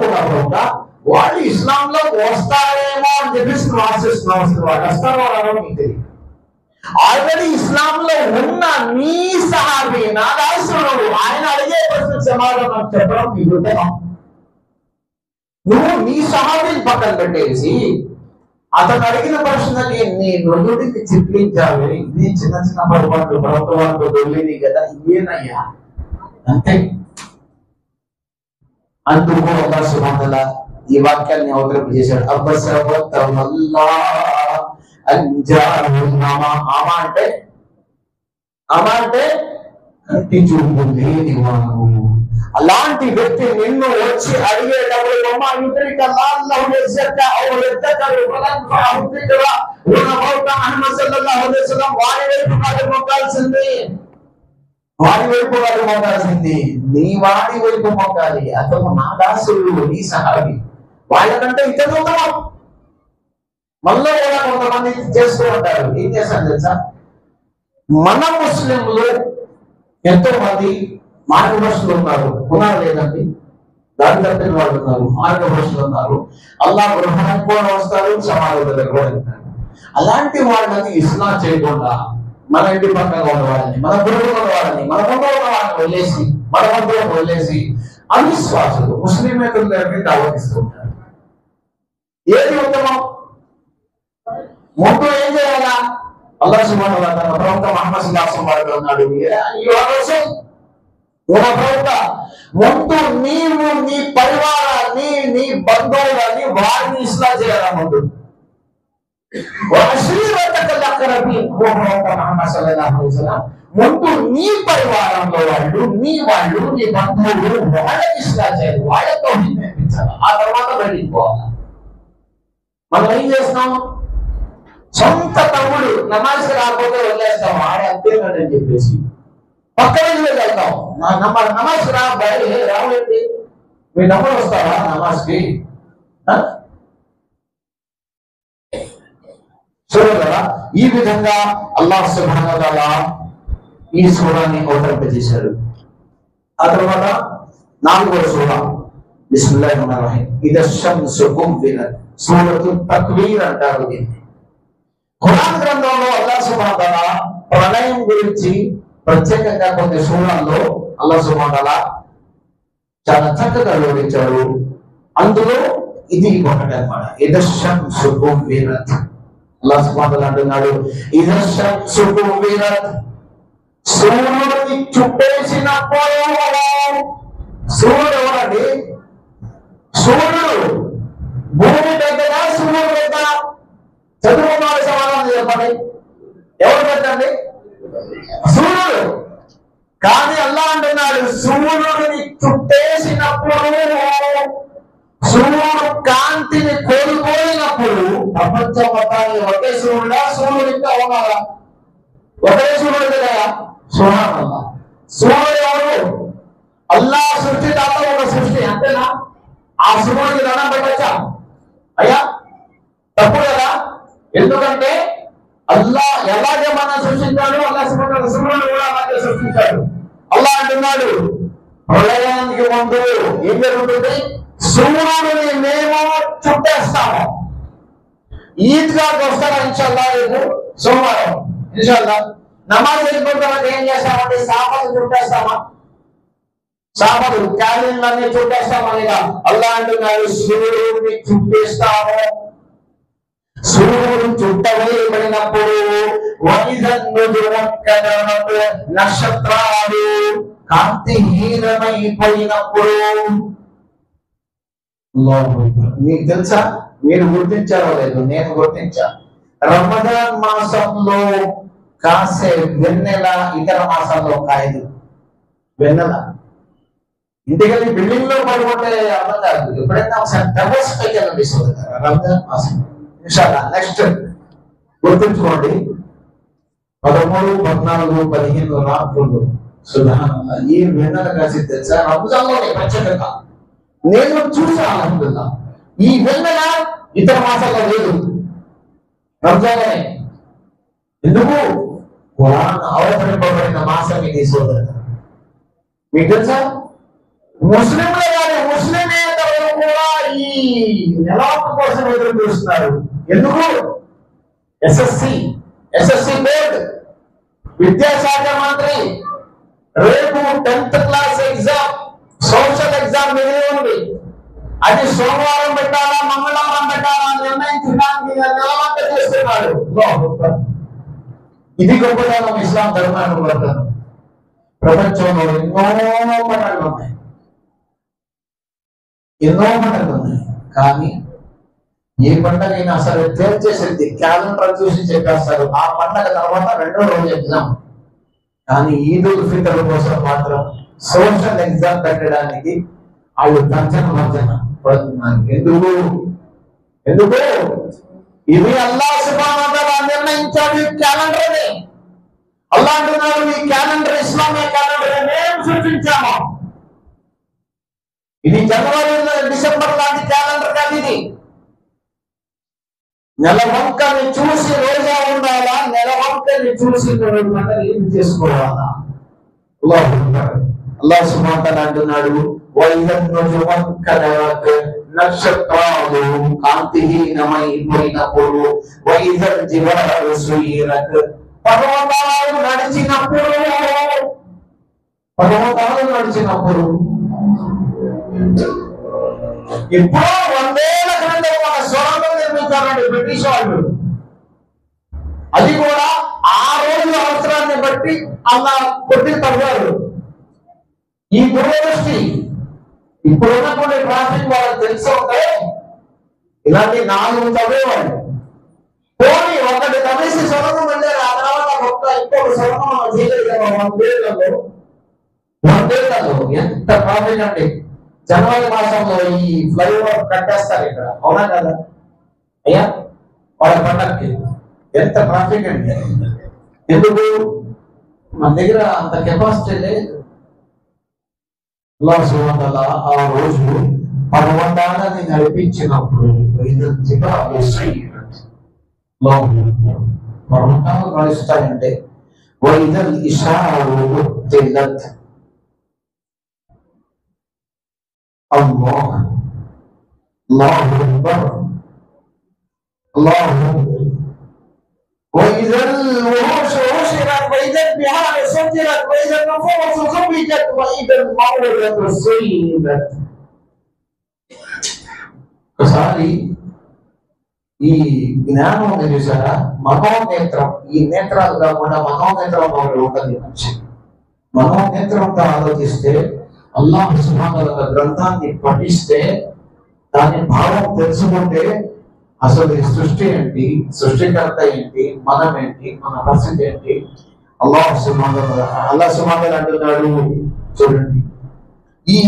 వాళ్ళు ఇస్లాంలో వస్తారేమో అని చెప్పేసి ఆశిస్తున్నావు. వస్తారో రావో నీకు తెలియదు. ఆల్రెడీ ఇస్లాంలో ఉన్న నీ సహాబీ నా దాసుడు, ఆయన అడిగే ప్రశ్న సమాధానం చెప్పడం నీ హృదయం. నువ్వు నీ సహాబీని పక్కన పెట్టేసి అతను అడిగిన ప్రశ్నకి నీ నొదుడికి చిట్లించాలి. ఇది చిన్న చిన్న పొరపాట్లు ప్రభుత్వాలతో దొల్లిని కదా, ఏనయ్యా అంతే. అందుకు అల్లాహ్ సుబ్హానహు వ తఆలా ఈ వాక్యాన్ని అవతరింప చేశాడు. అంటే కంటి చూపు లేనివాడు. అలాంటి వ్యక్తి నిన్ను వచ్చి అడిగేటప్పుడు వాడి వైపు వాడు మోగాల్సింది, నీ వాడి వైపు మోగాలి. అతను నా దాసుడు, నీ సహాబి. వాళ్ళకంటే ఇతను ఉత్తమం. మనలో కూడా కొంతమంది చేస్తూ ఉంటారు. ఏం చేస్తారు తెలుసా? మన ముస్లింలు ఎంతో మంది మార్గదర్శులు ఉన్నారు లేదండి, దారి తప్పిన వాళ్ళు ఉన్నారు, మార్గదర్శులు ఉన్నారు. అల్లాహ్ గృహానికి కూడా వస్తారు, సమాజం దగ్గర కూడా వెళ్తారు. అలాంటి వాళ్ళని ఇస్లాం చేయకుండా మన ఇంటి పక్కన ఉన్న వాళ్ళని, మన గురువులు ఉన్న వాళ్ళని, మన ముందు ఉన్న వాళ్ళని వదిలేసి, మన మందులను వదిలేసి అవిశ్వాసులు ముస్లిమేతల దగ్గరికి దావతిస్తూ ఉంటారు. ఏది ఉత్తమం? ముందు ఏం చేయాలా? అల్లాహ్ సుబ్హానహు వ తఆలా ప్రవక్త ముహమ్మద్ సల్లల్లాహు అలైహి వసల్లం అన్నాడు, ప్రవక్త ముందు నీవు నీ పరివారాన్ని, నీ బంధువులని, వారిని ఇస్లాం చేయాలా ముందు. ముందు నీ పరివారంలో వాళ్ళు, నీ బంధువులు వాళ్ళకి ఇస్లాం చేయాలి, వాళ్ళతో నేర్పించాలి. ఆ తర్వాత బయటికి పోవాలి. మనం ఏం చేస్తాం? సొంత తమ్ముడు నమాజ్కి రాకపోతే వదిలేస్తాం, ఆడ అంతేనని చెప్పేసి పక్కన వెళ్తాం. నమాజ్కి రావండి, మీ తమ్ముడు వస్తారా నమాజ్కి? చూడగలరా? ఈ విధంగా అల్లాహ్ సుబ్హానహు వ తఆలా ఈ సూరాన్ని అవతరింపజేశాడు. ఆ తర్వాత 4వ సూర బిస్మిల్లాహిర్రహ్మానిర్రహీం. ఇదశ్శంసు కువ్విరత్, సూరతు తక్వీర్ అంటారు దీన్ని. ఖురాన్ గ్రంథంలో అల్లాహ్ సుబ్హానహు వ తఆలా ప్రళయం గురించి ప్రత్యేకంగా కొన్ని సూరాల్లో అల్లాహ్ సుబ్హానహు వ తఆలా చాలా చక్కగా వివరించాడు. అందులో ఇది ఒకటి అన్నమాట. ఇదశ్శంసు కువ్విరత్, అల్లాహ్ సుబ్హానహు వ తఆలా అంటున్నాడు ఇదశ్శంసు కువ్విరత్, సూర్యుడిని చుట్టేసినప్పుడు. సూర్యుడు ఎవరండి? సూర్యుడు భూమి పెద్దగా, సూర్యుడు పెద్ద? చంద్రబాబు నాయుడు సమాధానం చెప్పండి, ఎవరు పెద్దండి? సూర్యుడు. కానీ అల్లాహ్ అంటున్నాడు సూర్యుడిని చుట్టేసినప్పుడు, సూర్యుడు కాంతిని కోల్పోయినప్పుడు ప్రపంచం మొత్తాన్ని ఒకే సూర్యుడా? సూర్యుడు ఇంకా ఉన్నారా? ఒకే సూర్యుడు కదా? సుబ్హానల్లాహ్. సూర్యుడు ఎవరు? అల్లాహ్ సృష్టిదాత ఒక సృష్టి, అంతేనా? ఆ సూర్యుడికి దండం పెట్టచ్చా? అయ్యా తప్పు కదా. ఎందుకంటే అల్లాహ్ ఎలాగే మనం సృష్టించాడు, అల్లాహ్ సూర్యుడు కూడా అలాగే సృష్టించాడు. అల్లాహ్ అంటున్నాడు ప్రళయానికి ముందు ఏం జరుగుతుంది? సూర్యుడిని మేము చుట్టేస్తాము. ఈద్గాకి వస్తారా ఇన్షాల్లా? రేపు సోమవారం ఇన్షాల్లా నమాజ్ అయిపోయిన తర్వాత ఏం చేస్తామంటే సాపలు చుట్టేస్తామా? సాపలు క్యాలెండర్ని చుట్టేస్తామా లేదా? అల్లాహ్ అంటున్నాడు సూర్యుడిని చుట్టేస్తాము. సూర్యుడు చుట్టవేయబడినప్పుడు నక్షత్రాలు కాంతిహీనమైపోయినప్పుడు. మీకు తెలుసా? మీరు గుర్తించారో లేదు, నేను గుర్తించా. రమదాన్ మాసంలో కాసే వెన్నెల ఇతర మాసాల్లో కాయదు. వెన్నెల ఇంటికెళ్ళి బిల్డింగ్ లో పడుకుంటే అర్థం కాదు. ఎప్పుడైనా ఒకసారి టెర్రస్ పైకి అనిపిస్తుంది కదా రంజాన్ మాసం. నెక్స్ట్ గుర్తుంచుకోండి, 13, 14, 15 రాత్రులు సుబ్హానల్లాహ్ ఈ వెన్నెల కాసి తెలుసా? రంజాన్లోనే ప్రత్యేకంగా నేను చూసా. అల్హమ్దులిల్లాహ్ ఈ వెన్నెల ఇతర మాసాల్లో లేదు, రంజాన్లోనే. ఎందుకు? ఖురాన్ అవతరింపబడిన మాసం ఇది సోదరుడు. మీకు తెలుసా? ముస్లింలే కాదు, ముస్లిమేతరులు కూడా ఈ నెలవాకు కోసం ఎదురు చూస్తున్నారు. ఎందుకు? ఎస్ఎస్సి బోర్డ్ విద్యాశాఖ మంత్రి రేపు 10th class exam, social exam మిగిలి ఉంది. అది సోమవారం పెట్టాలా, మంగళవారం పెట్టాలా అని నిర్ణయించడానికి నెలవంక చేస్తున్నాడు. ఇది గొప్పదనం ఇస్లాం ధర్మాన్ని వర్తనం. ప్రపంచంలో ఎన్నో పండుగలు ఉన్నాయి, కానీ ఏ పండుగైనా సరే తేల్చేసింది క్యాలెండర్ చూసి చెప్పేస్తారు. ఆ పండుగ తర్వాత 2వ రోజు ఎగ్జామ్. కానీ ఈదుల్ ఫితర్ కోసం మాత్రం సోషల్ ఎగ్జామ్ పెట్టడానికి వాళ్ళు తర్జన ఎందుకు? ఇది అల్లాహ్ సుబ్హానహు వ తఆలా నిర్ణయించాడు ఈ క్యాలెండర్ ని. అల్లాహ్ అంటున్నాడు ఈ క్యాలెండర్ ఇస్లామిక్ క్యాలెండర్ మేము సృష్టించాము. ఇది జనవరి, డిసెంబర్ లాంటి క్యాలెండర్ కాదు. ఇది నెలవంకని చూసి రోజా ఉండాలా, నెలవంకని చూసి ఏం చేసుకోవాలా? అల్లాహ్ సుబ్హానహు వ తఆలా అంటున్నాడు నక్షత్రాలు కాంతిహీనమైపోయినప్పుడు, పర్వతాలు నడిచినప్పుడు ఎప్పుడో 100 ఏళ్ల క్రితం ఒక సొరంగం నిర్మించారండి బ్రిటిష్ వాళ్ళు. అది కూడా ఆ రోజు అవసరాన్ని బట్టి అలా కొట్టి తవ్వారు. ఈ దూరదృష్టి ఇప్పుడు ఉన్నటువంటి ట్రాఫిక్ వాళ్ళకి తెలిసి ఉంటే ఇలాంటి 4 తవ్వేవాళ్ళు. పోనీ ఒకటి తవ్వేసి సొరంగం వెళ్ళారు, ఆ తర్వాత ఇంకొక సొరంగం చేయలేదు కదా 100 ఏళ్లలో. ఎంత ట్రాఫిక్ అండి! జనవరి మాసంలో ఈ ఫ్లైఓవర్ కట్టేస్తారు ఇక్కడ, అవునా కదా అయ్యా? వాళ్ళ పండగకి ఎంత ట్రాఫిక్ అండి! ఎందుకు? మన దగ్గర అంత కెపాసిటీ లేదు. అల్లాహ్ సుబ్హానహు వ తఆలా ఆ రోజు పర్వతాలని నడిపించినప్పుడు పర్వతాలు నడుస్తాయంటే వైదల్ ఇషారు అల్లాహ్ అల్లాహు అక్బర్ అల్లాహు అక్బర్. وإذا الوحوش حشرت وإذا البحار سجرت وإذا النفوس زوجت وإذا الموءودة سئلت. ఒకసారి ఈ జ్ఞానం ఉంది చూసారా, మనోనేత్రం. ఈ నేత్రాలు కాకుండా మనోనేత్రం ఒకటి ఉంటుంది. మంచి మనోనేత్రంతో ఆలోచిస్తే, అల్లాహ్ సుబ్హానహు వ తఆలా గ్రంథాన్ని పఠిస్తే, దాని భావం తెలుసుకుంటే అసలు ఈ సృష్టి ఏంటి, సృష్టికర్త ఏంటి, మనం ఏంటి, మన పరిస్థితి ఏంటి. అల్లాహ్ సుబ్హానహు అంటున్నాడు, చూడండి, ఈ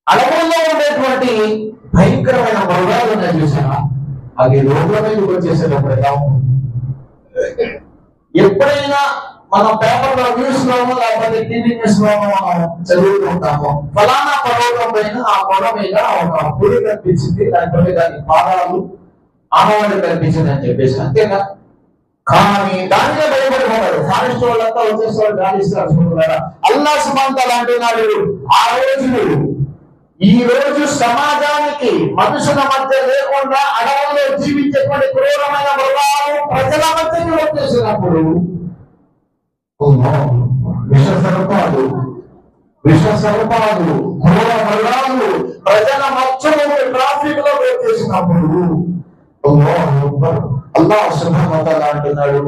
అడవుల్లో ఉండేటువంటి భయంకరమైన మృగాలు ఉన్నాయి చూసారా, అవి రోడ్ల మీదకి వచ్చేసేటప్పుడు ఎలా ఉంటుంది. ఎప్పుడైనా మనం పేపర్లో న్యూస్ లోనో లేకపోతే టీవీ న్యూస్ లోనో మనం చదువుతుంటాము, ఫలానా పర్వతం పైన ఆ కొండ మీద ఒక పులి కనిపించింది, లేకపోతే దాని పాదాలు ఆనవాళ్ళు కనిపించింది అని చెప్పేసి, అంతేగా. కానీ దానిలో భయపడిపోతాడు. ఫారెస్ట్ వాళ్ళంతా వచ్చేసేవాళ్ళు, గాలిస్తారు. అల్లాహ్ సుబ్హానహు వ తఆలా అంటున్నాడు, ఆ రోజు ఈ రోజు సమాజానికి మనుషుల మధ్య లేకుండా అడవుల్లో జీవించేటువంటి క్రూరమైన మృగాలు ప్రజల మధ్యకి వచ్చేసినప్పుడు, విషసర్పాలు క్రూర మృగాలు ప్రజల మధ్యలో ట్రాఫిక్ లో వచ్చేసినప్పుడు అల్లాహ్ సుబ్హానహు వ తఆలా అంటున్నాడు,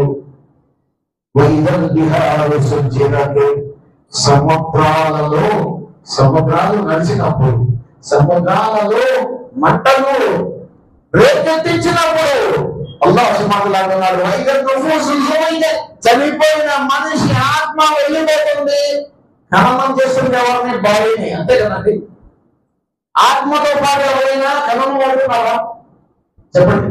సముద్రాలు నడిచినప్పుడు, సముద్రాలలో మంటలు రేకెత్తించినప్పుడు అల్లాహ్ సుబ్హానహు వ తఆలా అంటున్నాడు, చనిపోయిన మనిషి ఆత్మ వెళ్ళిపోతుంది. ఖననం చేస్తుంది ఎవరిని? బాడీని. అంతే కదండి. ఆత్మతో పాటు ఎవరైనా ఖననం పడుతున్నారా? చెప్పండి.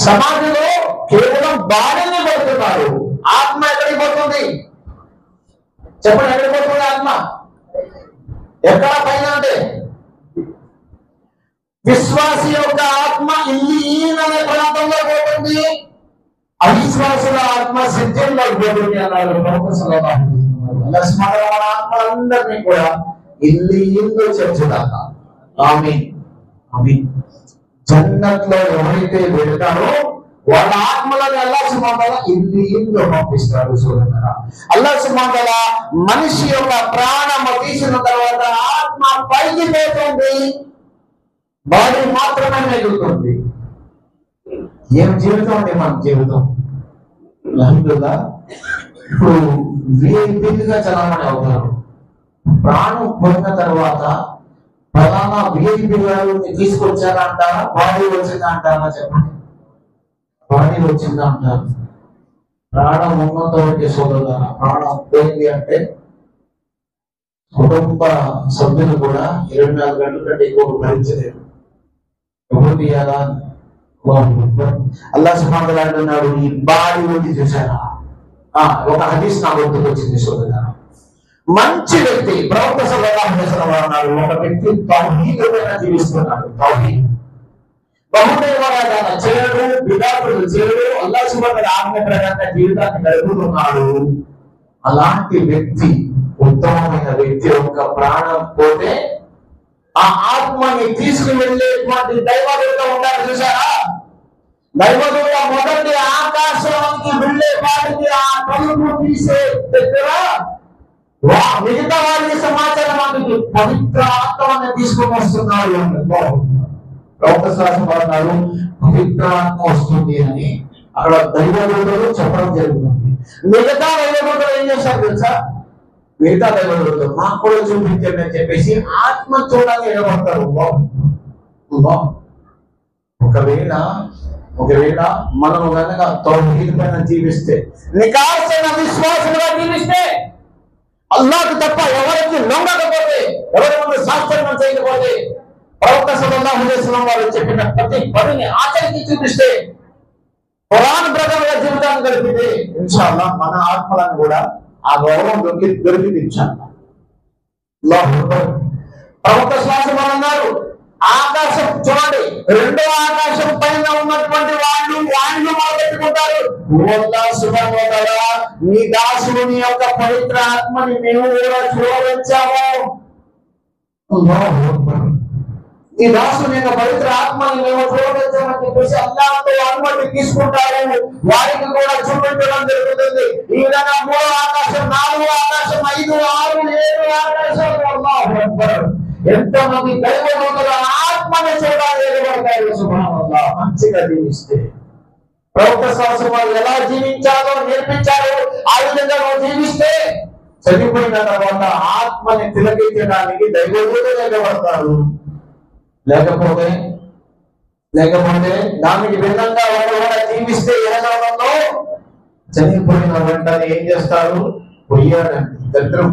సమాధిలో కేవలం బాడీని పడుతున్నారు, ఆత్మ ఎక్కడికి పోతుంది? చెప్పండి, ఎక్కడికి పోతుంది ఆత్మ? ఎక్కడ? పైన. అంటే విశ్వాసి యొక్క ఆత్మ ఇల్లీన్ అనే ప్రాంతంలో పోతుంది, అవిశ్వాసుల ఆత్మ సిద్ధంలో పోతుంది అన్నారు ప్రవక్త సల్లల్లాహు అలైహి వసల్లం. మన ఆత్మలందరినీ కూడా ఇల్లీన్లో చేర్చుదాకా. ఆమీన్ ఆమీన్. జన్నత్లో ఎవరైతే వెళ్తారో వాళ్ళ ఆత్మలను అల్లాహ్ సుబ్హానహు వ తఆలా ఇల్లీన్లో పంపిస్తారు. చూడండి, అల్లాహ్ సుబ్హానహు వ తఆలా మనిషి యొక్క ప్రాణము తీసిన తర్వాత ఆత్మ పైకి పోతుంది, బాడీ మాత్రమే మిగులుతుంది. ఏం జీవితం అండి మన జీవితం? అల్హమ్దులిల్లాహ్. ఇప్పుడు విఐపీలుగా చలామణి అవుతారు. ప్రాణం పోయిన తర్వాత ఫలానా విఐపీ గారిని తీసుకొచ్చారంటారా, బాడీ వచ్చిందా అంటారా? చెప్పండి. బాడీ వచ్చిందా అంటారు. ప్రాణం ఉన్నంత వరకే సోదరుగా, ప్రాణం పోయింది అంటే కుటుంబ సభ్యులు కూడా 24 గంటల కంటే ఎక్కువ భరించలేరు. ఎవరు తీయాలా? అల్లాహ్ సుబ్హానహు వ తఆలా అంటున్నాడు, ఈ బాడీ ఉంది చూసారా, ఒక హదీస్ నా గుర్తుకు వచ్చింది సోదరుగా. మంచి వ్యక్తి ప్రవక్త సల్లల్లాహు అలైహి వసల్లం అన్నారు, ఒక వ్యక్తి తౌహీద్ పైన జీవిస్తున్నాడు. తౌహీద్, బహుదైవారాధన చేయడు, బిదాతులు చేయడు, అల్లాహ్ సుబ్హానహు వ తఆలా ఆజ్ఞ ప్రకారంగా జీవితాన్ని గడుపుతున్నాడు. అలాంటి వ్యక్తి, ఉత్తమమైన వ్యక్తి యొక్క ప్రాణం పోతే ఆ ఆత్మని తీసుకుని వెళ్ళేటువంటి దైవదూత ఉంటారు చూసారా, దైవదూత మొదటి ఆకాశానికి వెళ్ళే వాటికి ఆ తలుపు తీసే దగ్గర మిగతా వారికి సమాచారం అందుకు పవిత్ర ఆత్మని తీసుకుని వస్తున్నాడు ప్రవక్త శాసనాలు. పవిత్ర ఆత్మ వస్తుంది అని అక్కడ దైవదూతలు చెప్పడం జరుగుతుంది. మిగతా దైవదూతలు ఏం చేశారు తెలుసా? మిగతా దైవదూతలు మాకు కూడా చూపించండి అని చెప్పేసి ఆత్మ చూడాలని నిలబడతారు. ఒకవేళ మనం కనుక తౌహీద్ పైన జీవిస్తే, నికాసైన విశ్వాసంగా జీవిస్తే, అల్లాహ్కు తప్ప ఎవరికి లొంగకపోతే, ఎవరి ముందు శాస్త్రం చేయకపోతే, ప్రవక్త సల్లల్లాహు అలైహి వసల్లం వారు చెప్పిన ప్రతి పనిని ఆచరించి చూపిస్తే, ఖురాన్ ప్రకారంగా జీవితాన్ని గడిపితే ఇన్షాల్లాహ్ మన ఆత్మలను కూడా ఆ గౌరవం దొరికింది ఇన్షాల్లాహ్. ప్రవక్త శ్వాసం అన్నారు, ఆకాశం చూడండి, రెండో ఆకాశం పైన ఉన్నటువంటి వాళ్ళు మొదలెట్టుకుంటారు, అల్లాహ్ సుబ్హానహు వ తఆలా నీ దాసుని యొక్క పవిత్ర ఆత్మని మేము కూడా చూడవచ్చాము. ఈ దాసుని యొక్క పవిత్ర ఆత్మని మేము చూడగలుగుతామని చెప్పేసి అల్లాహ్తో అనుమతి తీసుకుంటారు. వారికి కూడా చూపించడం జరుగుతుంది. ఈ విధంగా 3వ ఆకాశం, 4వ ఆకాశం, 5, 6, 7 ఆకాశాలు అల్లాహు అక్బర్. ఎంతమంది దైవదూతల ఆత్మని చూడాలి సుబ్హానల్లాహ్. మంచిగా జీవిస్తే ప్రవక్త సహస్రం ఎలా జీవించాలో నేర్పించారు. ఆ విధంగా నువ్వు జీవిస్తే చనిపోయిన తర్వాత ఆత్మని తిలకించడానికి దైవదూతలు నిలబడతారు. లేకపోతే దానికి భిన్నంగా వాడు కూడా జీవిస్తే ఏదైనా చనిపోయిన వెంటనే ఏం చేస్తారు? పొయ్యాడండి, దరిద్రం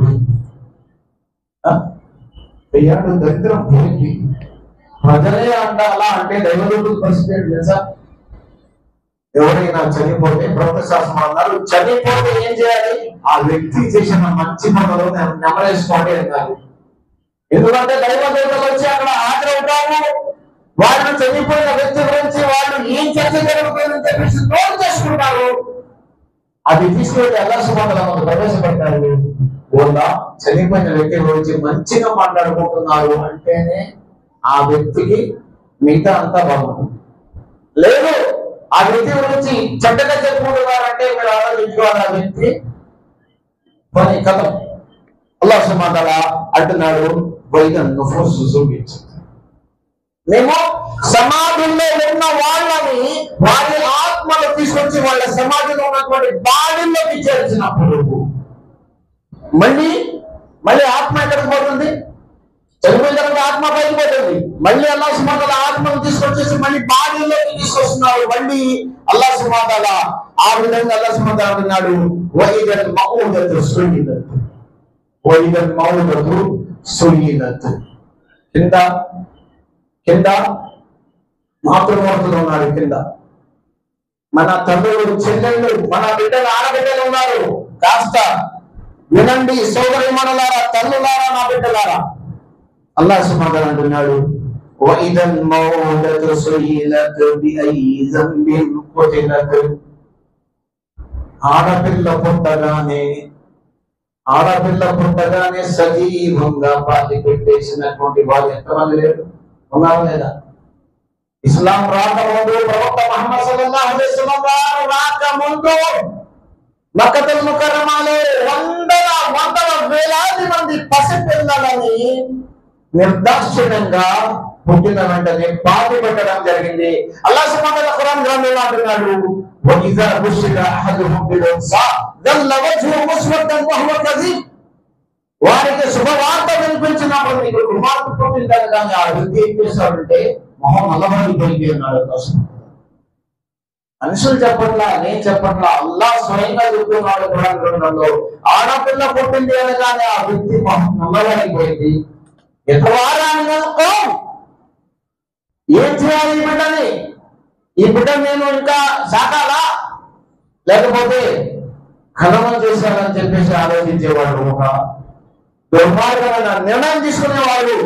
పొయ్యాడు, దరిద్రం పోయింది. ప్రజలే అంట అలా అంటే దైవదూతల పరిస్థితి తెలుసా? ఎవరైనా చనిపోతే ప్రవక్త శాస్త్రం అన్నారు, చనిపోతే ఏం చేయాలి? ఆ వ్యక్తి చేసిన మంచి పనులు నెమరేసుకోండి అన్నారు. ఎందుకంటే దైవదూతలు వచ్చి అక్కడ హాజరవుతారు. వాళ్ళు చనిపోయిన వ్యక్తి గురించి వాళ్ళు ఏం చర్చ జరుగుతుందని చెప్పేసి నోట్ చేసుకుంటారు. అది తీసుకెళ్ళి అల్లాహ్ సుబ్హానహు వ తఆలా ప్రవేశపెడతారు. వాళ్ళ చనిపోయిన వ్యక్తి గురించి మంచిగా మాట్లాడుకుంటున్నారు అంటేనే ఆ వ్యక్తికి మిగతా అంతా బాగుంటుంది. లేదు ఆ వ్యక్తి గురించి చెడ్డగా చెప్పుకుంటున్నారంటే మీరు ఆలోచించుకోవాలి. ఆ వ్యక్తి పని కథ అల్లాహ్ సుబ్హానహు వ తఆలా అంటున్నాడు, మేము సమాధుల్లో ఉన్న వాళ్ళని వారి ఆత్మలు తీసుకొచ్చి వాళ్ళ సమాధిలో ఉన్నటువంటి బాడీల్లోకి చేర్చినప్పుడు మళ్ళీ ఆత్మ ఎక్కడికి పోతుంది? చనిపోయిన తర్వాత ఆత్మ పైకి పోతుంది. మళ్ళీ అల్లాహ్ సుబ్హానహు వ తఆలా ఆత్మను తీసుకొచ్చేసి మళ్ళీ బాడీలోకి తీసుకొస్తున్నారు. మళ్ళీ అల్లాహ్ సుబ్హానహు వ తఆలా ఆ విధంగా అల్లాహ్ సుబ్హానహు వ తఆలా అన్నాడు, వఇదల్ మౌదతు సుయిలత్, వఇదల్ మౌదతు సుయిలత్. కింద మాతృమూర్తులు ఉన్నారు. కింద మన తల్లులు, చెల్లెళ్ళు, మన బిడ్డలు, ఆడబిడ్డలు ఉన్నారు. కాస్త వినండి సోదరీమణులారా, తల్లులారా, నా బిడ్డలారా. అల్లాహ్ సుబ్హానహు వ తఆలా అంటున్నాడు, వఇదల్ మౌదతు సుయిలత్ బిఐ జంబిన్ కుతిలత్. ఆడపిల్ల పుట్టగానే సజీవంగా పాతి పెట్టేసినటువంటి వాళ్ళు ఎంతమంది లేరు? ఉన్నారు లేదా? ఇస్లాం రాకముందు, ప్రవక్త ముహమ్మద్ సల్లల్లాహు అలైహి వసల్లం వారు రాకముందు మక్కతుల్ ముకర్రమాలో వందల వేలాది మంది పసిపిల్లలని నిర్దాక్షిణ్యంగా పుట్టిన వెంటనే పాతి పెట్టడం జరిగింది. అల్లాహ్ సుబ్హానహు వ తఆలా ఖురాన్ గ్రంథంలో అంటున్నాడు, వఇజా బుషిర అహదుహుం బిల్-ఉన్సా దల్ల వజ్హుహు ముస్వద్దన్ వహువ కజీబ్. వారికి శుభవార్త వినిపించినప్పుడు మీకు కుమార్తె పుట్టిందని కానీ ఆ వ్యక్తి ఏం చేశాడంటే మొహం నల్లబడిపోయింది అన్నాడు. మనుషులు చెప్పట్లా, నేను చెప్పట్లా, అల్లాహ్ స్వయంగా చెప్తున్నాడు ఖురాన్ గ్రంథంలో. ఆడపిల్ల పుట్టింది అనగానే ఆ వ్యక్తి మొహం నల్లబడిపోయింది. ఏం చేయాలి? ఈ బిడ్డని నేను ఇంకా సాకాలా, లేకపోతే ఖననం చేశానని చెప్పేసి ఆలోచించేవాడు. ఒక దుర్మార్గమైన నిర్ణయం తీసుకునేవాడు.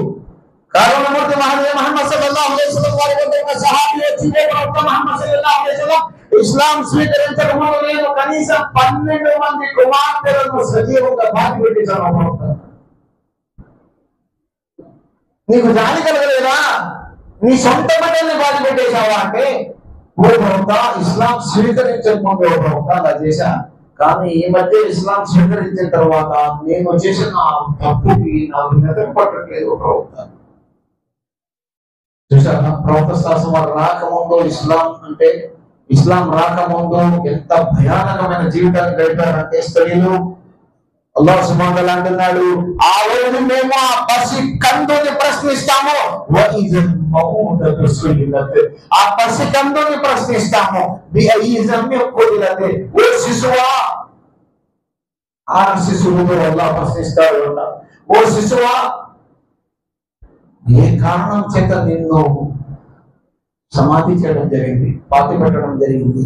కారణమూర్తి ముహమ్మద్ సల్లల్లాహు అలైహి వసల్లం వారి వద్ద ఒక సహాబీ వచ్చి, ప్రవక్త ముహమ్మద్ సల్లల్లాహు అలైహి వసల్లం ఇస్లాం స్వీకరించడం వల్ల నేను కనీసం 12 మంది కుమార్తెలను సజీవంగా పాతి పెట్టేశాను. నీకు జాలి కలగలేదా? నీ సొంత బిడ్డల్ని బాధ పెట్టేశావా అంటే, ఓ ప్రవక్త, ఇస్లాం స్వీకరించకముందు ఓ ప్రవక్త అలా చేశా, కానీ ఈ మధ్య ఇస్లాం స్వీకరించిన తర్వాత నేను చేసిన తప్పుకి నాకు నిద్ర పట్టట్లేదు ప్రవక్త. చూసారా? ప్రవక్త శాసనం వారు రాకముందు ఇస్లాం రాకముందు ఎంత భయానకమైన జీవితాన్ని గడిపారంటే స్త్రీలు. అల్లాహ్ సుబ్హానహు వ తఆలా అంటున్నాడు, ఆ రోజు మేము ఆ పసి కందుని ప్రశ్నిస్తాము. ఆ పసి కందుని ప్రశ్నిస్తాము. ఓ శిశువా, ఆ శిశువుతో అల్లాహ్ ప్రశ్నిస్తాడు. ఓ శిశువా, ఏ కారణం చేత నిన్ను సమాధి చేయడం జరిగింది, పాతి పెట్టడం జరిగింది?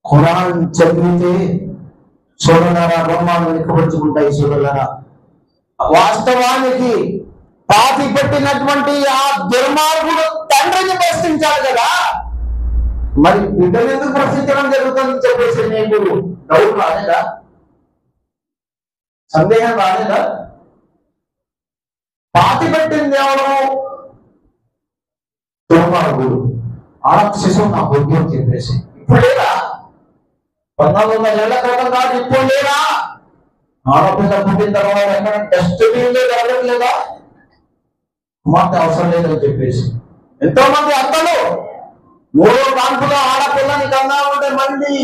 ఖురాన్ చదివితే సోదరులారా, రోమాలు వెనుకబడుచుకుంటాయి. సోదరులారా, వాస్తవానికి పాతి పెట్టినటువంటి ఆ దుర్మార్గుడు తండ్రిని ప్రశ్నించాలి కదా, మరి బిడ్డను ఎందుకు ప్రశ్నించడం జరుగుతుందని చెప్పేసి నీకు డౌట్ రాలేదా? సందేహం రాలేదా? పాతి పెట్టింది ఎవరు? దుర్మార్గుడు. ఆడొక శిశువు నా బుద్ధి అని చెప్పేసి ఇప్పుడు లేదా? 1900 ఏళ్ల క్రితం కాదు, ఇప్పుడు లేదా? ఆడపిల్ల పుట్టిన తర్వాత ఎక్కడ డస్ట్బిన్ జరగట్లేదా? మాకు అవసరం లేదని చెప్పేసి ఎంతో మంది అత్తలు 3వ కాన్పులో ఆడపిల్లని కన్నా ఉంటే మళ్ళీ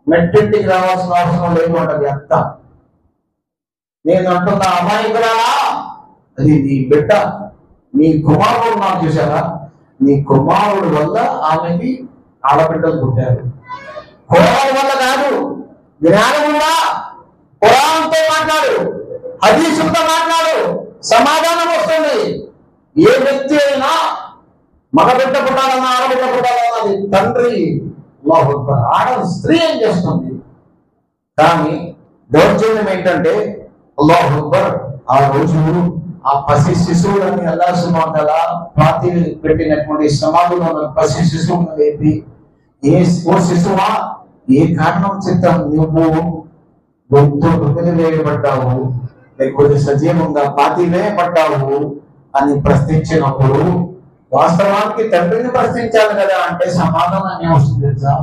మెట్టింటికి రావాల్సిన అవసరం లేదు అంటది అత్త. నేను అంటున్న అమాయకురాలా, అది నీ బిడ్డ, నీ కుమారుడు. నాకు చూసారా, నీ కుమారుడు వల్ల ఆమెకి ఆడబిడ్డలు పుట్టారు. కుమారుడు వల్ల కాదు. జ్ఞానం ఉందా? ఖురాన్తో మాట్లాడు, హదీసులతో మాట్లాడు, సమాధానం వస్తుంది. ఏ వ్యక్తి అయినా మగబిడ్డ పుట్టాలన్నా ఆడబిడ్డ పుట్టాలన్నా అది తండ్రి. ఆడ స్త్రీ ఏం చేస్తుంది? కానీ దౌర్జన్యం ఏంటంటే అల్లాహు అక్బర్, ఆ రోజు ఆ పసి శిశువులని అల్లాహ్ సుబ్హానహు వ తఆలా పాతి పెట్టినటువంటి సమాధిలో పసి శిశువును లేపి, ఓ శిశువా, ఏ కారణం చేత నువ్వు గొంతు వేయబడ్డావు, లేకపోతే సజీవంగా పాతి వేయబడ్డావు అని ప్రశ్నించినప్పుడు వాస్తవానికి తండ్రిని ప్రశ్నించాలి కదా. అంటే సమాధానం ఏమొస్తుంది తెలుసా?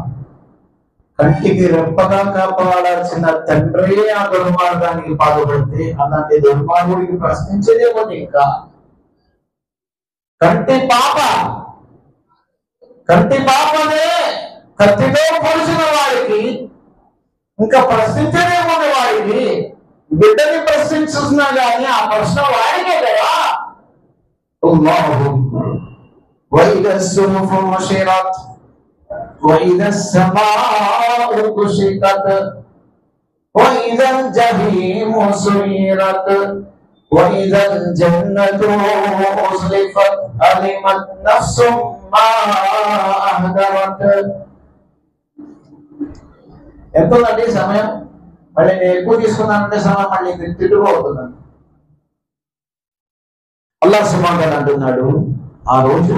కంటికి రెప్పగా కాపాడాల్సిన తండ్రి ఆ దుర్మార్గానికి పాల్పడితే అలాంటి దుర్మార్గుడికి ప్రశ్నించేదేమో ఇంకా. కంటి పాపనే కత్తితో పొడిచిన వాడికి ఇంకా ప్రశ్నించేదేమో వాడికి. బిడ్డని ప్రశ్నించుతున్నా కానీ ఆ ప్రశ్న వాడికే కదా. وإذا الصحف نشرت وإذا السماء كشطت وإذا الجحيم سعرت وإذا الجنة أزلفت علمت نفس ما أحضرت. ఎంతోనండి సమయం? మళ్ళీ నేను ఎక్కువ తీసుకున్నానంటే సమయం మళ్ళీ తిట్టుకోవుతున్నాను. అల్లాహ్ సుబ్హానహు వ తఆలా అంటున్నాడు, ఆ రోజు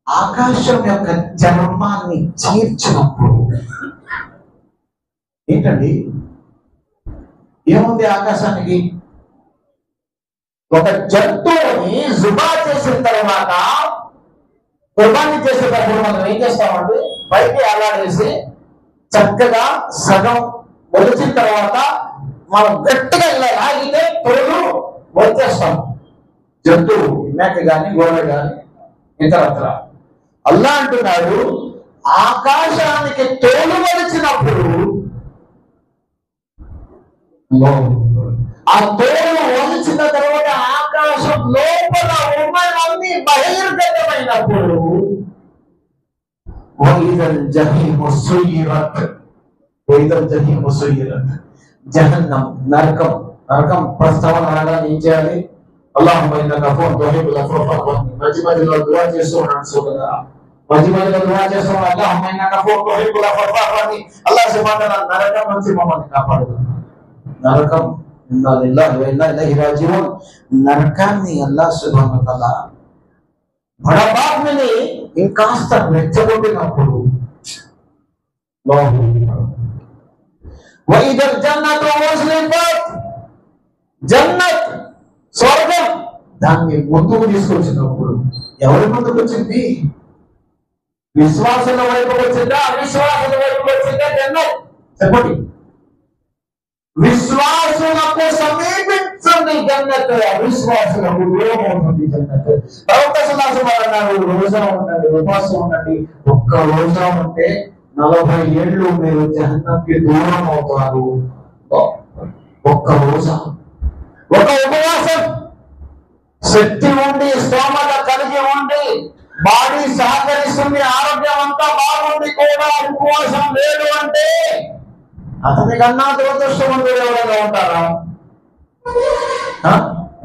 ఆకాశం యొక్క చర్మాన్ని చీర్చినప్పుడు ఏంటండి? ఏముంది ఆకాశానికి? ఒక జంతువుని జుబా చేసిన తర్వాత, కుర్బానీ చేసేటప్పుడు మనం ఏం చేస్తామంటే పైకి అలాడేసి చక్కగా సగం వచ్చిన తర్వాత మనం గట్టిగా ఇలా లాగితే పొరుగు వచ్చేస్తాం. జంతువు, మేక గాని గొర్రె గాని ఇతరత్ర. అల్లాహ్ అంటున్నాడు, ఆకాశానికి తోలు వలిచినప్పుడు ఆ తోలు వలిచిన తర్వాత ఆకాశం లోపల ఉన్నవన్నీ బహిర్గతమైనప్పుడు జహన్నం, నరకం. ప్రస్తావన అనగానే ఏం చేయాలి? అల్లాహుమ్మా ఇన్నక అఫ్వున్ తుహిబ్బుల్ అఫ్వ ఫఅఫు అన్నీ. మధ్య మధ్యలో దుఆ చేస్తూ ఉన్నాడు సోదరా. అల్లాహుమ్మా ఇన్నక అఫ్వున్ తుహిబ్బుల్ అఫ్వ ఫఅఫు అన్నీ. అల్లాహ్ సుబ్హానహు వ తఆలా నరకం నుంచి మమ్మల్ని కాపాడు. నరకం, ఇన్నా లిల్లాహి వ ఇన్నా ఇలైహి రాజిఊన్. నరకాన్ని అల్లాహ్ సుబ్హానహు వ తఆలా బడబాగ్ని ఇంకాస్త రెచ్చగొట్టినప్పుడు జన్నత్, స్వర్గం, దాన్ని ముందుకు తీసుకొచ్చినప్పుడు ఎవరి ముందుకు వచ్చింది? విశ్వాసుల వైపు వచ్చిందా, అవిశ్వాసుల వైపు వచ్చిందా? జన్నత్ చెప్పండి. విశ్వాసులకు సమీపించండి జన్నత్, అవిశ్వాసులకు దూరం అవుతుంది జన్నత్. ప్రవక్త సల్లల్లాహు అలైహి వసల్లం అన్నారు, రోజా ఉండండి, ఉపవాసం ఉండండి. ఒక్క రోజా ఉంటే 40 ఏళ్ళు మీరు జహన్నమ్కి దూరం అవుతారు. ఒక్క రోజా, ఒక ఉపవాసం, శక్తి ఉండి స్తోమత కలిగి ఉండి బాడీ సహకరిస్తుంది, ఆరోగ్యం అంతా బాగుండి కూడా ఉపవాసం లేదు అంటే అతని కన్నా దురదృష్టవంతులు ఎవరైనా ఉంటారా?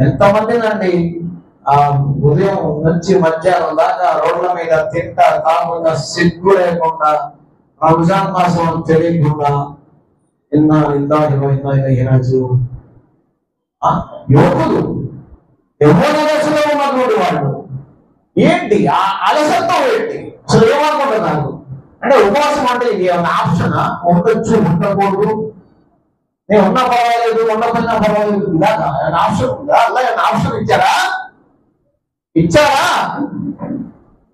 ఎంతమందినండి ఉదయం నుంచి మధ్యాహ్నం దాకా రోడ్ల మీద తింటా తాగుతా సిగ్గు లేకుండా రంజాన్ మాసం తెలియకుండా ఇన్నా లిల్లాహి వ ఇన్నా ఇలైహి రాజిఊన్. యువకులు యవ్వన దశలో ఉన్నటువంటి వాళ్ళు ఏంటి ఆ అలసత్వం ఏంటి? అసలు ఏమనుకుంటున్నారు అంటే ఉపవాసం అంటే ఇది ఏమన్నా ఆప్షన్ ఉండొచ్చు ఉండకూడదు, నేను ఉన్నా పర్వాలేదు ఉండకపోయినా పర్వాలేదు, ఇలాగా ఏమైనా ఆప్షన్ ఉందా? అలా ఏమైనా ఆప్షన్ ఇచ్చారా?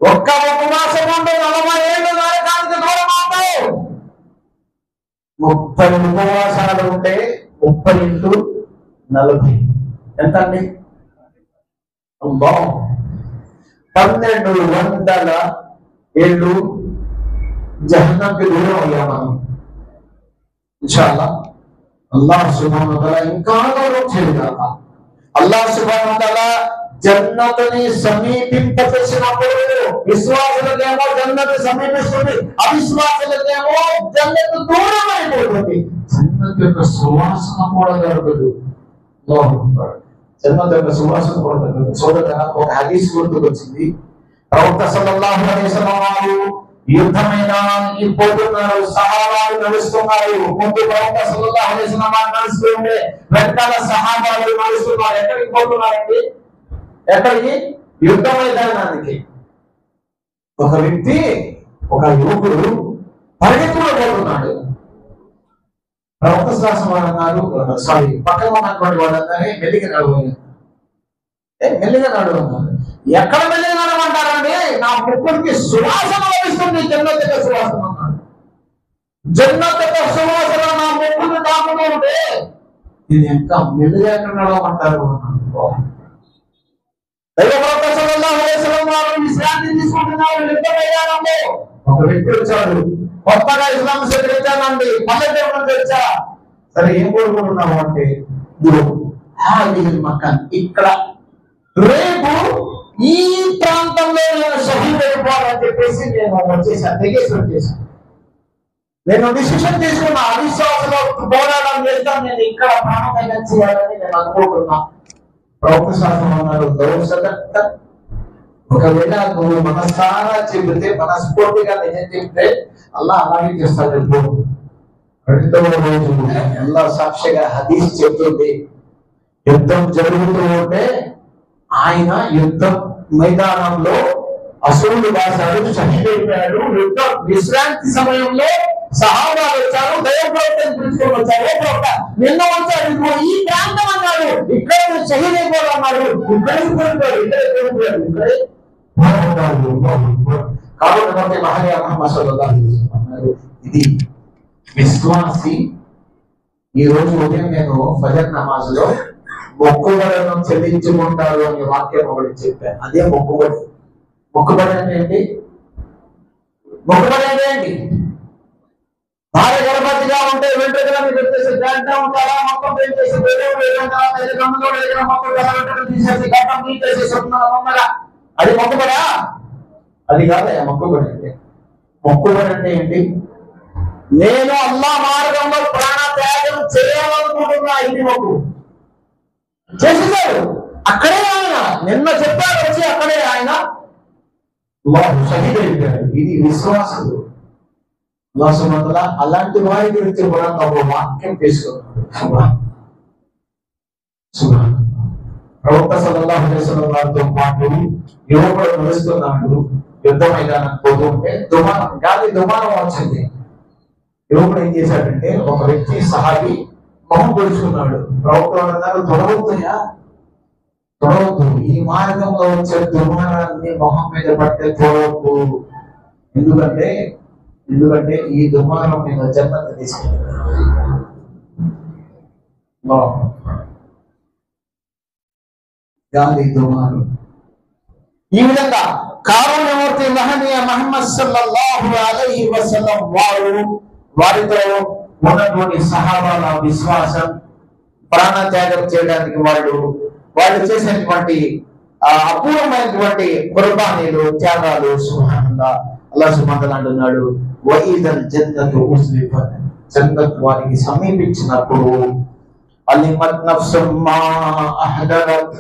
ఒక్క ఉపవాసం ఉంటే 40 ఏళ్ళు నరకానికి దూరం అవుతావు. 30 ఉపవాసాలు ఉంటే 30 × 40 ఎంత అండి? 1200 ఏళ్ళు జహన్నమ్కి దూరం అయ్యా మనం. ఇన్షాల్లాహ్ అల్లాహ్ సుబ్హానహు వ తఆలా ఇంకా దూరం చేయగాక. అల్లాహ్ సుబ్హానహు వ తఆలా జన్నతుని సమీపింపచేసినప్పుడు విశ్వాసులకేమో జన్నతు సమీపిస్తుంది, అవిశ్వాసులకేమో జన్నతు దూరం అయిపోతుంది. జన్నతు యొక్క సువాసన కూడా దొరకదు. జన్నతు యొక్క సువాసన కూడా దొరకదు. చూడగా ఒక హదీస్ గుర్తుకొచ్చింది. ప్రవక్త సల్లల్లాహు అలైహి వసల్లం వారు యుద్ధ మైదానానికి పోతున్నారు, సహాబాలు నడుస్తున్నారు. ముందు ప్రవక్త సల్లల్లాహు అలైహి వసల్లం వారు నడుస్తుంటే వెనకాల సహాబాలు నడుస్తున్నారు. ఎక్కడికి పోతున్నారండి? ఎక్కడికి? యుద్ధ మైదానానికి. ఒక వ్యక్తి, ఒక యువకుడు పరిగెత్తులో పోతున్నాడు. ప్రవక్త శాసనం వారు అన్నారు, పక్కన ఉన్నటువంటి వాడు అన్నారు, మెల్లిగా నడవలేదు. మెల్లిగా నడవన్నారు. ఎక్కడ మెల్లిగా నడవమంటారండి? నా ముక్కుడికి సువాసన లభిస్తుంది, జన్నత్ యొక్క సువాసన అన్నాడు. జన్నత్ యొక్క సువాసన నా ముక్కుని తాకుతూ ఉంటే ఇది ఇంకా మెల్లిగా ఎక్కడ నడవమంటారు అన్నాడు. విశ్రాంతి తీసుకుంటున్నారు యుద్ధ మైదానంలో. ఒక వ్యక్తి వచ్చాడు, కొత్తగా ఇస్లాం స్వీకరించానండి, పల్లెటూరు నుంచి వచ్చా. సరే ఏం కోరుకుంటున్నాము అంటే, ఇక్కడ రేపు ఈ ప్రాంతంలో నేను షహీద్ అయిపోవాలని చెప్పేసి నేను వచ్చేసాను, తెగేసి వచ్చేసాను. నేను డిసిషన్ తీసుకున్న అవిశ్వాసంలో పోరాటం చేస్తాను, నేను ఇక్కడ ప్రాణంగా చేయాలని నేను అనుకుంటున్నా. ప్రవక్త శాస్త్రం అన్నారు, ఒకవేళ నువ్వు మనసారా చెబితే, మనస్ఫూర్తిగా నిజం చెప్తే అల్లాహ్ అలాగే చేస్తాడు. రెండవ రోజు అల్లాహ్ సాక్షిగా హదీస్ చెప్తుంది, యుద్ధం జరుగుతూ ఉంటే ఆయన యుద్ధం మైదానంలో అసూలు రాశాడు, షహీద్ అయిపోయాడు. యుద్ధం విశ్రాంతి సమయంలో సహాబాలు వచ్చారు, దైవప్రవక్తను పిలుచుకొని వచ్చారు. నిన్న వచ్చాడు, ఈ ప్రాంతం అన్నాడు, ఇక్కడ షహీద్ అయిపోవాలన్నాడు, ఇక్కడికి పోయిపోయాడు, ఇక్కడే కాబట్టి మహనీయ ముహమ్మద్ సల్లల్లాహు అలైహి వసల్లం అన్నారు, ఇది విశ్వాసి. ఈ రోజు ఉదయం నేను ఫజర్ నమాజ్ లో మొక్కుబడులను చెల్లించుకుంటారు అనే వాక్యం ఒకటి చెప్పాను. అదే మొక్కుబడి. మొక్కుబడి అంటే ఏంటి? మొక్కుబడి అంటే ఏంటి? భార్య గర్భవతిగా ఉంటే వెంట్రుకలను పెట్టేసి గంట ఉంటారా, మొత్తం పెట్టేసి తీసేసి గంటం తీసేసి చెప్తున్నా, అది మొక్కుబడా? అది కాదయా మొక్కుబడి అంటే. మొక్కుబడి అంటే ఏంటి? నేను అల్లాహ్ మార్గంలో ప్రాణ త్యాగం చేయాలనుకుంటున్నా, ఇది మొక్కు. చేసేసాడు, అక్కడే ఆయన నిన్న చెప్పాడు, వచ్చి అక్కడే ఆయన షహీద్ అయిపోయాడు. ఇది విశ్వాసుడు. అలాంటి వారి గురించి కూడా ఒక వాక్యం తీసుకున్నాడు. ప్రవక్త సల్లల్లాహు అలైహి వసల్లం వారితో పాటు యువకుడు నడుస్తున్నాడు, యుద్ధ మైదానానికి పోతూ ఉంటే గాలి దుమారం వచ్చింది. యువకుడు ఏం చేశాడంటే, ఒక వ్యక్తి సహాబి మొహం పొడుచుకున్నాడు. ప్రవక్త అన్నారు, తొడవద్దుయా, తొడవద్దు, ఈ మార్గంలో వచ్చే దుమారాన్ని మొహం మీద పడితే తొడవద్దు. ఎందుకంటే ఈ దుమారం మీద జన్నత్ తీసుకెళ్ళాడు. గాలి దుమారం. ఈ విధంగా కారుణ్యమూర్తి మహనీయ ముహమ్మద్ సల్లల్లాహు అలైహి వసల్లం వారితో ఉన్నటువంటి సహాబాల విశ్వాసం, ప్రాణ త్యాగం చేయడానికి వాళ్ళు చేసినటువంటి అపూర్వమైనటువంటి కుర్బానీలు, త్యాగాలు. సుబ్హానల్లాహ్. అల్లాహ్ సుబ్హానహు అంటున్నాడు, వఇదల్ జన్నతు ఉజ్లిఫత్, జన్నత్ వారికి సమీపించినప్పుడు అలిమత్ నఫ్సుమ్ మా అహ్దరత్,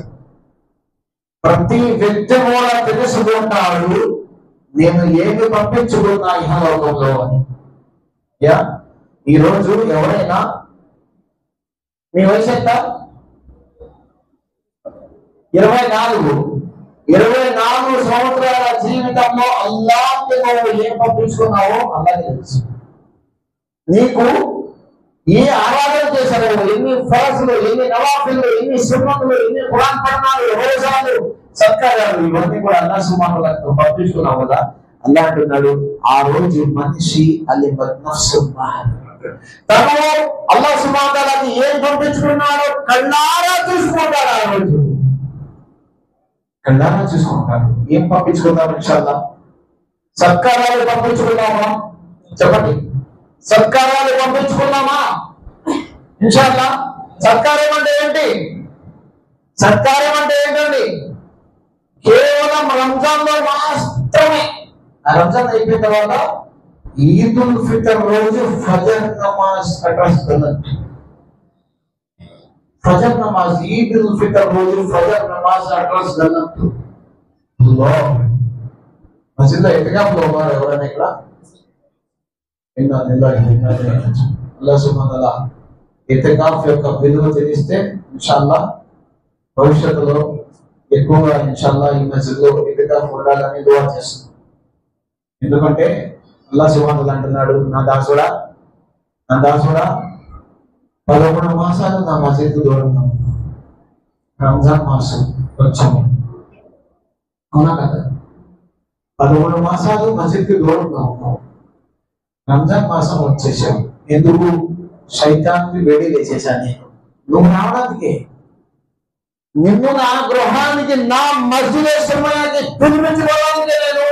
ప్రతి వ్యక్తి కూడా తెలుసుకుంటాడు నేను ఏమి పంపించుకున్నా ఇహలోకంలో అని. ఈ రోజు ఎవరైనా, మీ వయసు ఎంత? 24, 24 సంవత్సరాల జీవితంలో అల్లాహ్కి నువ్వు ఏం పంపించుకున్నావో అల్లాహ్కి తెలుసు. నీకు ఏ ఆరాధన చేశారో, ఎన్ని ఫరజులు, ఎన్ని నవాఫిలు, ఎన్ని సున్నతులు, ఎన్ని ఖురాన్ పఠనాలు, రోజాలు, సత్కారాలు, ఇవన్నీ కూడా అల్లాహ్ సుబ్హానహు వ తఆలా పంపించుకున్నావు కదా. అల్లాహ్ అంటున్నాడు, ఆ రోజు మనిషి అలిమత్ నఫ్సు మా తను అల్లాహ్ సుబ్హానహు వ తఆలాకి ఏం పంపించుకున్నాడో కళ్ళారా చూసుకుంటాడు. ఆ రోజు కళ్ళారా చూసుకుంటాడు. ఏం పంపించుకుందాం? ఇన్షాల్లాహ్ సత్కారాలు పంపించుకున్నామా? చెప్పండి, సత్కారాలు పంపించుకున్నామా? ఇన్షాల్లాహ్ సత్కారం అంటే ఏంటి? సత్కారం అంటే ఏంటండి? కేవలం రంజాన్ లో మాత్రమే. ఆ రంజాన్ అయిపోయిన తర్వాత ఈదుల్ ఫితర్ రోజు ఫజర్ నమాజ్ అటెండ్. ఫజర్ నమాజ్, ఈదుల్ ఫితర్ రోజు ఫజర్ నమాజ్ అటెండ్. మసీదులో ఎతికాఫ్లో ఉన్నారు ఎవరైనా ఇక్కడ? అల్లాహ్ సుబ్హానహు వ తఆలా ఇతికాఫ్ యొక్క విలువ తెలిస్తే ఇన్షాల్లాహ్ భవిష్యత్తులో ఎక్కువగా ఇన్షాల్లాహ్ ఈ మసీదులో ఇతికాఫ్ ఉండాలని దుఆ చేస్తున్నాం. ఎందుకంటే అల్లాహ్ సుబ్హానహు వ తఆలా అంటున్నాడు, నా దాసుడా 11 మాసాలు నా మసీదుకు దూరంగా ఉన్నావు. రంజాన్ మాసం వచ్చాము, అవునా కదా? 11 మాసాలు మసీదుకు దూరంగా ఉన్నావు. రంజాన్ మాసం వచ్చేసావు. ఎందుకు? శైతాన్ని వేడి లేచేసా నేను. నువ్వు రావడానికే, నిన్ను నా గృహానికి, నా మస్జిద్ సమయానికి పిలిపించుకోవడానికి నేను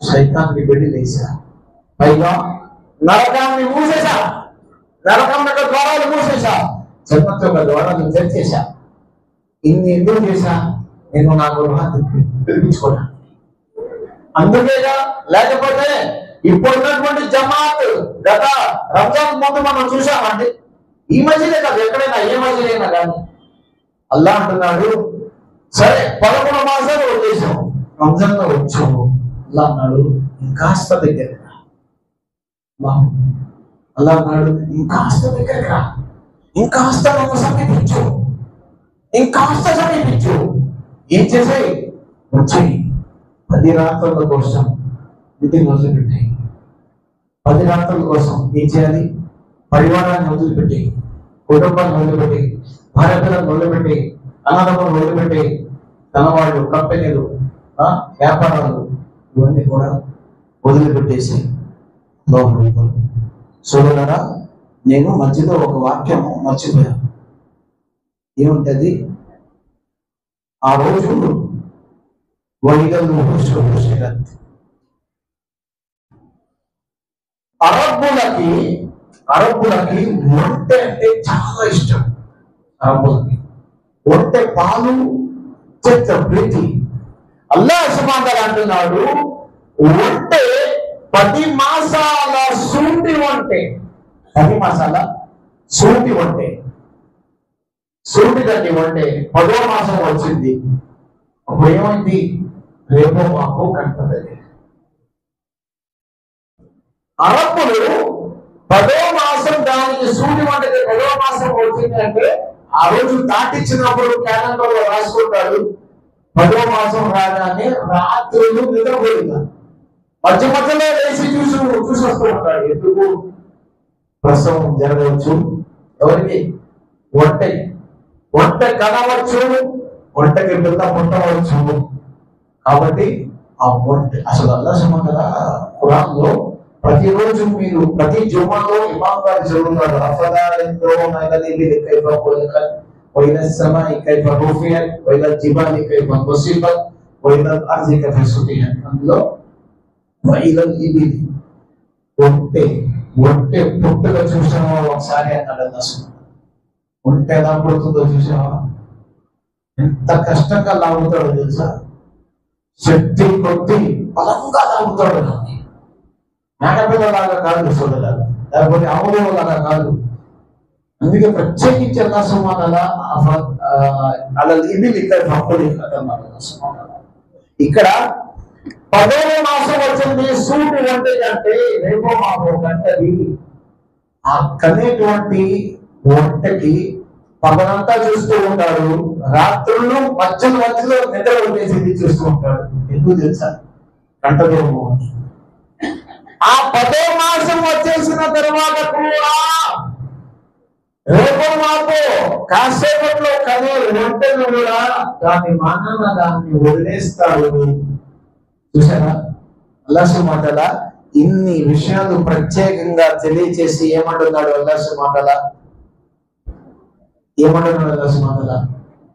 శైతాన్ని వేడి లేచా. పైగా నరకాన్ని మూసేసా, నరకం యొక్క ద్వారాలు మూసేసా, జన్నత్ యొక్క ద్వారాలు తెరిచేసా. ఇన్ని ఎందుకు చేశా? నేను నా గృహాన్ని పిలిపించుకోవడానికి. అందుకేగా, లేకపోతే ఇప్పుడున్నటువంటి జమాత్ గత రంజాన్ ముందు మనం చూసామండి. ఈ మధ్యనే కాదు, ఎక్కడైనా ఏ మధ్యనైనా కానీ అల్లాహ్ అంటున్నాడు, సరే 11 మాసాలు వదిలేసాం, రంజాన్ లో వచ్చాము. అల్లాహ్ అన్నాడు, ఇంకాస్త దగ్గరగా. అల్లాహ్ అన్నాడు, ఇంకాస్త దగ్గరగా, ఇంకాస్త నన్ను సమీపించు, ఇంకాస్త సమీపించు. ఏం చేసాయి? వచ్చాయి 10 రాత్రుల కోసం ఇది మొదలుపెట్టాయి. 10 రాత్రుల కోసం ఏం చేయాలి? పరివారాన్ని వదిలిపెట్టి, కుటుంబాన్ని వదిలిపెట్టి, భార్య పిల్లలను వదిలిపెట్టి, అన్నదమ్ములను వదిలిపెట్టి, తన వాళ్ళు, కంపెనీలు, వ్యాపారాలు, ఇవన్నీ కూడా వదిలిపెట్టేసి చూడగలరా. నేను మధ్యలో ఒక వాక్యం మర్చిపోయాను. ఏముంటది? ఆ రోజు అరబ్బులకి ఒంటె అంటే చాలా ఇష్టం. అరబ్బులకి ఒంటె పాలు చెత్త ప్రీతి. అల్లాహ్ సుబ్హానహు వ తఆలా అంటున్నాడు, ఒంటె 10 మాసాల సూటి ఒంటె, 10 మాసాల సూటి ఒంటె, సూటి గట్టి ఒంటె 10వ మాసం వచ్చింది. అప్పుడు ఏమైంది? రేపో మాపో కనపడలేదు. అరబ్బులు 10వ మాసం, దానికి సూర్యుడు వంటకి 10వ మాసం వచ్చింది అంటే ఆ రోజు దాటించినప్పుడు క్యాలెండర్ లో రాసుకుంటాడు, 10వ మాసం రాగానే రాత్రులు నిద్రపోయిందా, మధ్య మధ్యలో వేసి చూసి వస్తూ ఉంటాడు. ఎందుకు? ప్రసవం జరగవచ్చు. ఎవరికి? వంట కనవచ్చు, వంటకి పిల్ల పుట్టవచ్చు. కాబట్టి ఆ వంట అసలు అల్లాహ్ సుబ్హానహు వ తఆలా ఖురాన్ లో ప్రతిరోజు మీరు ప్రతి జుమాలో ఇమాం గారు చదువుతాడు, అందులో ఒంటె పుట్టుగా చూసావా ఒకసారి అన్నాడు అల్లాహ్. ఒంటె ఎలా పుడుతుందో చూసావా? ఎంత కష్టంగా లాగుతాడో తెలుసా? శక్తి కొద్ది బలంగా లాగుతాడు. మేడపిల్లలాగా కాదు, సోదరులాగా, లేకపోతే ఆవులాగా కాదు. అందుకే ప్రత్యేకించి అల్లాహ్ సుబ్హానహు వ తఆలా ఇక్కడ 10వ మాసం వచ్చింది. సూటి వంట అంటే రేపో మాపో గంటది. ఆ కనేటువంటి వంటకి పగలంతా చూస్తూ ఉంటాడు, రాత్రులు మధ్యలో నిద్ర వచ్చేసి చూస్తూ ఉంటాడు. ఎందుకు తెలుసా? కంటదేమో. ఆ 10వ మాసం వచ్చేసిన తర్వాత కూడా రేపు మాపు కాసేపట్లో కనే వెంటనే కూడా దాని మానవ దాన్ని వదిలేస్తాడు. చూసారా? అల్లాహ్ సుబ్హానహు వ తఆలా ఇన్ని విషయాలు ప్రత్యేకంగా తెలియచేసి ఏమంటున్నాడు? అల్లాహ్ సుబ్హానహు వ తఆలా ఏమంటున్నాడు? అల్లాహ్ సుబ్హానహు వ తఆలా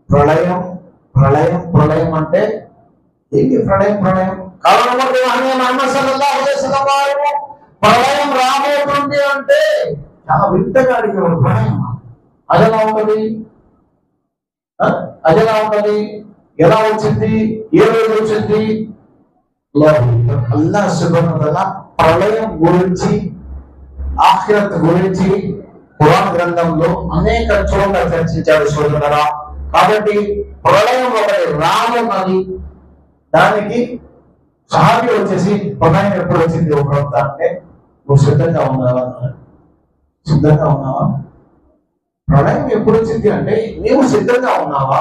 ప్రళయం ప్రళయం ప్రళయం అంటే ఏంటి? ప్రళయం ప్రళయం ప్రళయం రాబోతుంది అంటే చాలా వింతగా అడిగాడు. ప్రళయం అదెలా ఉంటది? అదెలా ఉంటది? ఎలా వచ్చింది? ఏ రోజు వచ్చింది? అల్లాహ్ సుబ్హానహు వ తఆలా ప్రళయం గురించి, ఆఖిరత్ గురించి ఖురాన్ గ్రంథంలో అనేక చోట్ల చర్చించాడు సోదరులారా. కాబట్టి ప్రళయం ఒకటి రానున్నది. దానికి సహాబీ వచ్చేసి ప్రళయం ఎప్పుడు వచ్చింది ఒక ప్రవక్త అంటే, నువ్వు సిద్ధంగా ఉన్నావా? సిద్ధంగా ఉన్నావా? ప్రళయం ఎప్పుడు వచ్చింది అంటే నీవు సిద్ధంగా ఉన్నావా?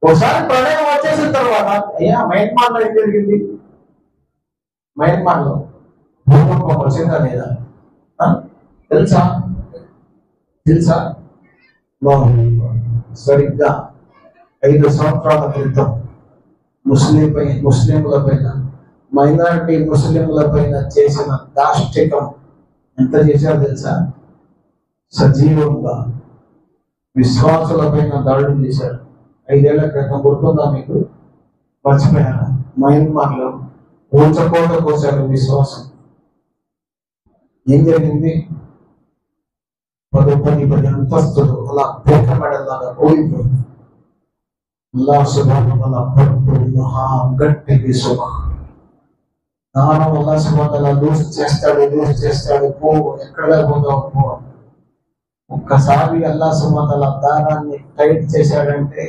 ఒకసారి ప్రళయం వచ్చేసిన తర్వాత అయ్యా మయన్మార్లో ఏం జరిగింది? మయన్మార్లో భూకంపం వచ్చిందా లేదా? తెలుసా? తెలుసా? సరిగ్గా 5 సంవత్సరాల క్రితం ముస్లింల పైన, మైనారిటీ ముస్లింల పైన చేసిన దాష్టికం ఎంత చేశారో తెలుసా? సజీవంగా విశ్వాసుల పైన దాడులు చేశారు. 5 ఏళ్ల క్రితం గుర్తుందా మీకు? మర్చిపోయారు. మయన్మార్లో ఊచకోట కోసారు విశ్వాసం. ఏం జరిగింది? 10 అంతస్తులు అలా పేకమడలాగా కూలిపోయింది. అల్లాహ్ సుబ్హానహు వ తఆలా పట్టు మహా గట్టి విసుమ దానం అల్లాహ్ సుబ్హానహు వ తఆలా లూజ్ చేస్తాడు. పో ఎక్కడ పోతావు పో. ఒక్కసారి అల్లాహ్ సుబ్హానహు వ తఆలా దారాన్ని టైట్ చేశాడంటే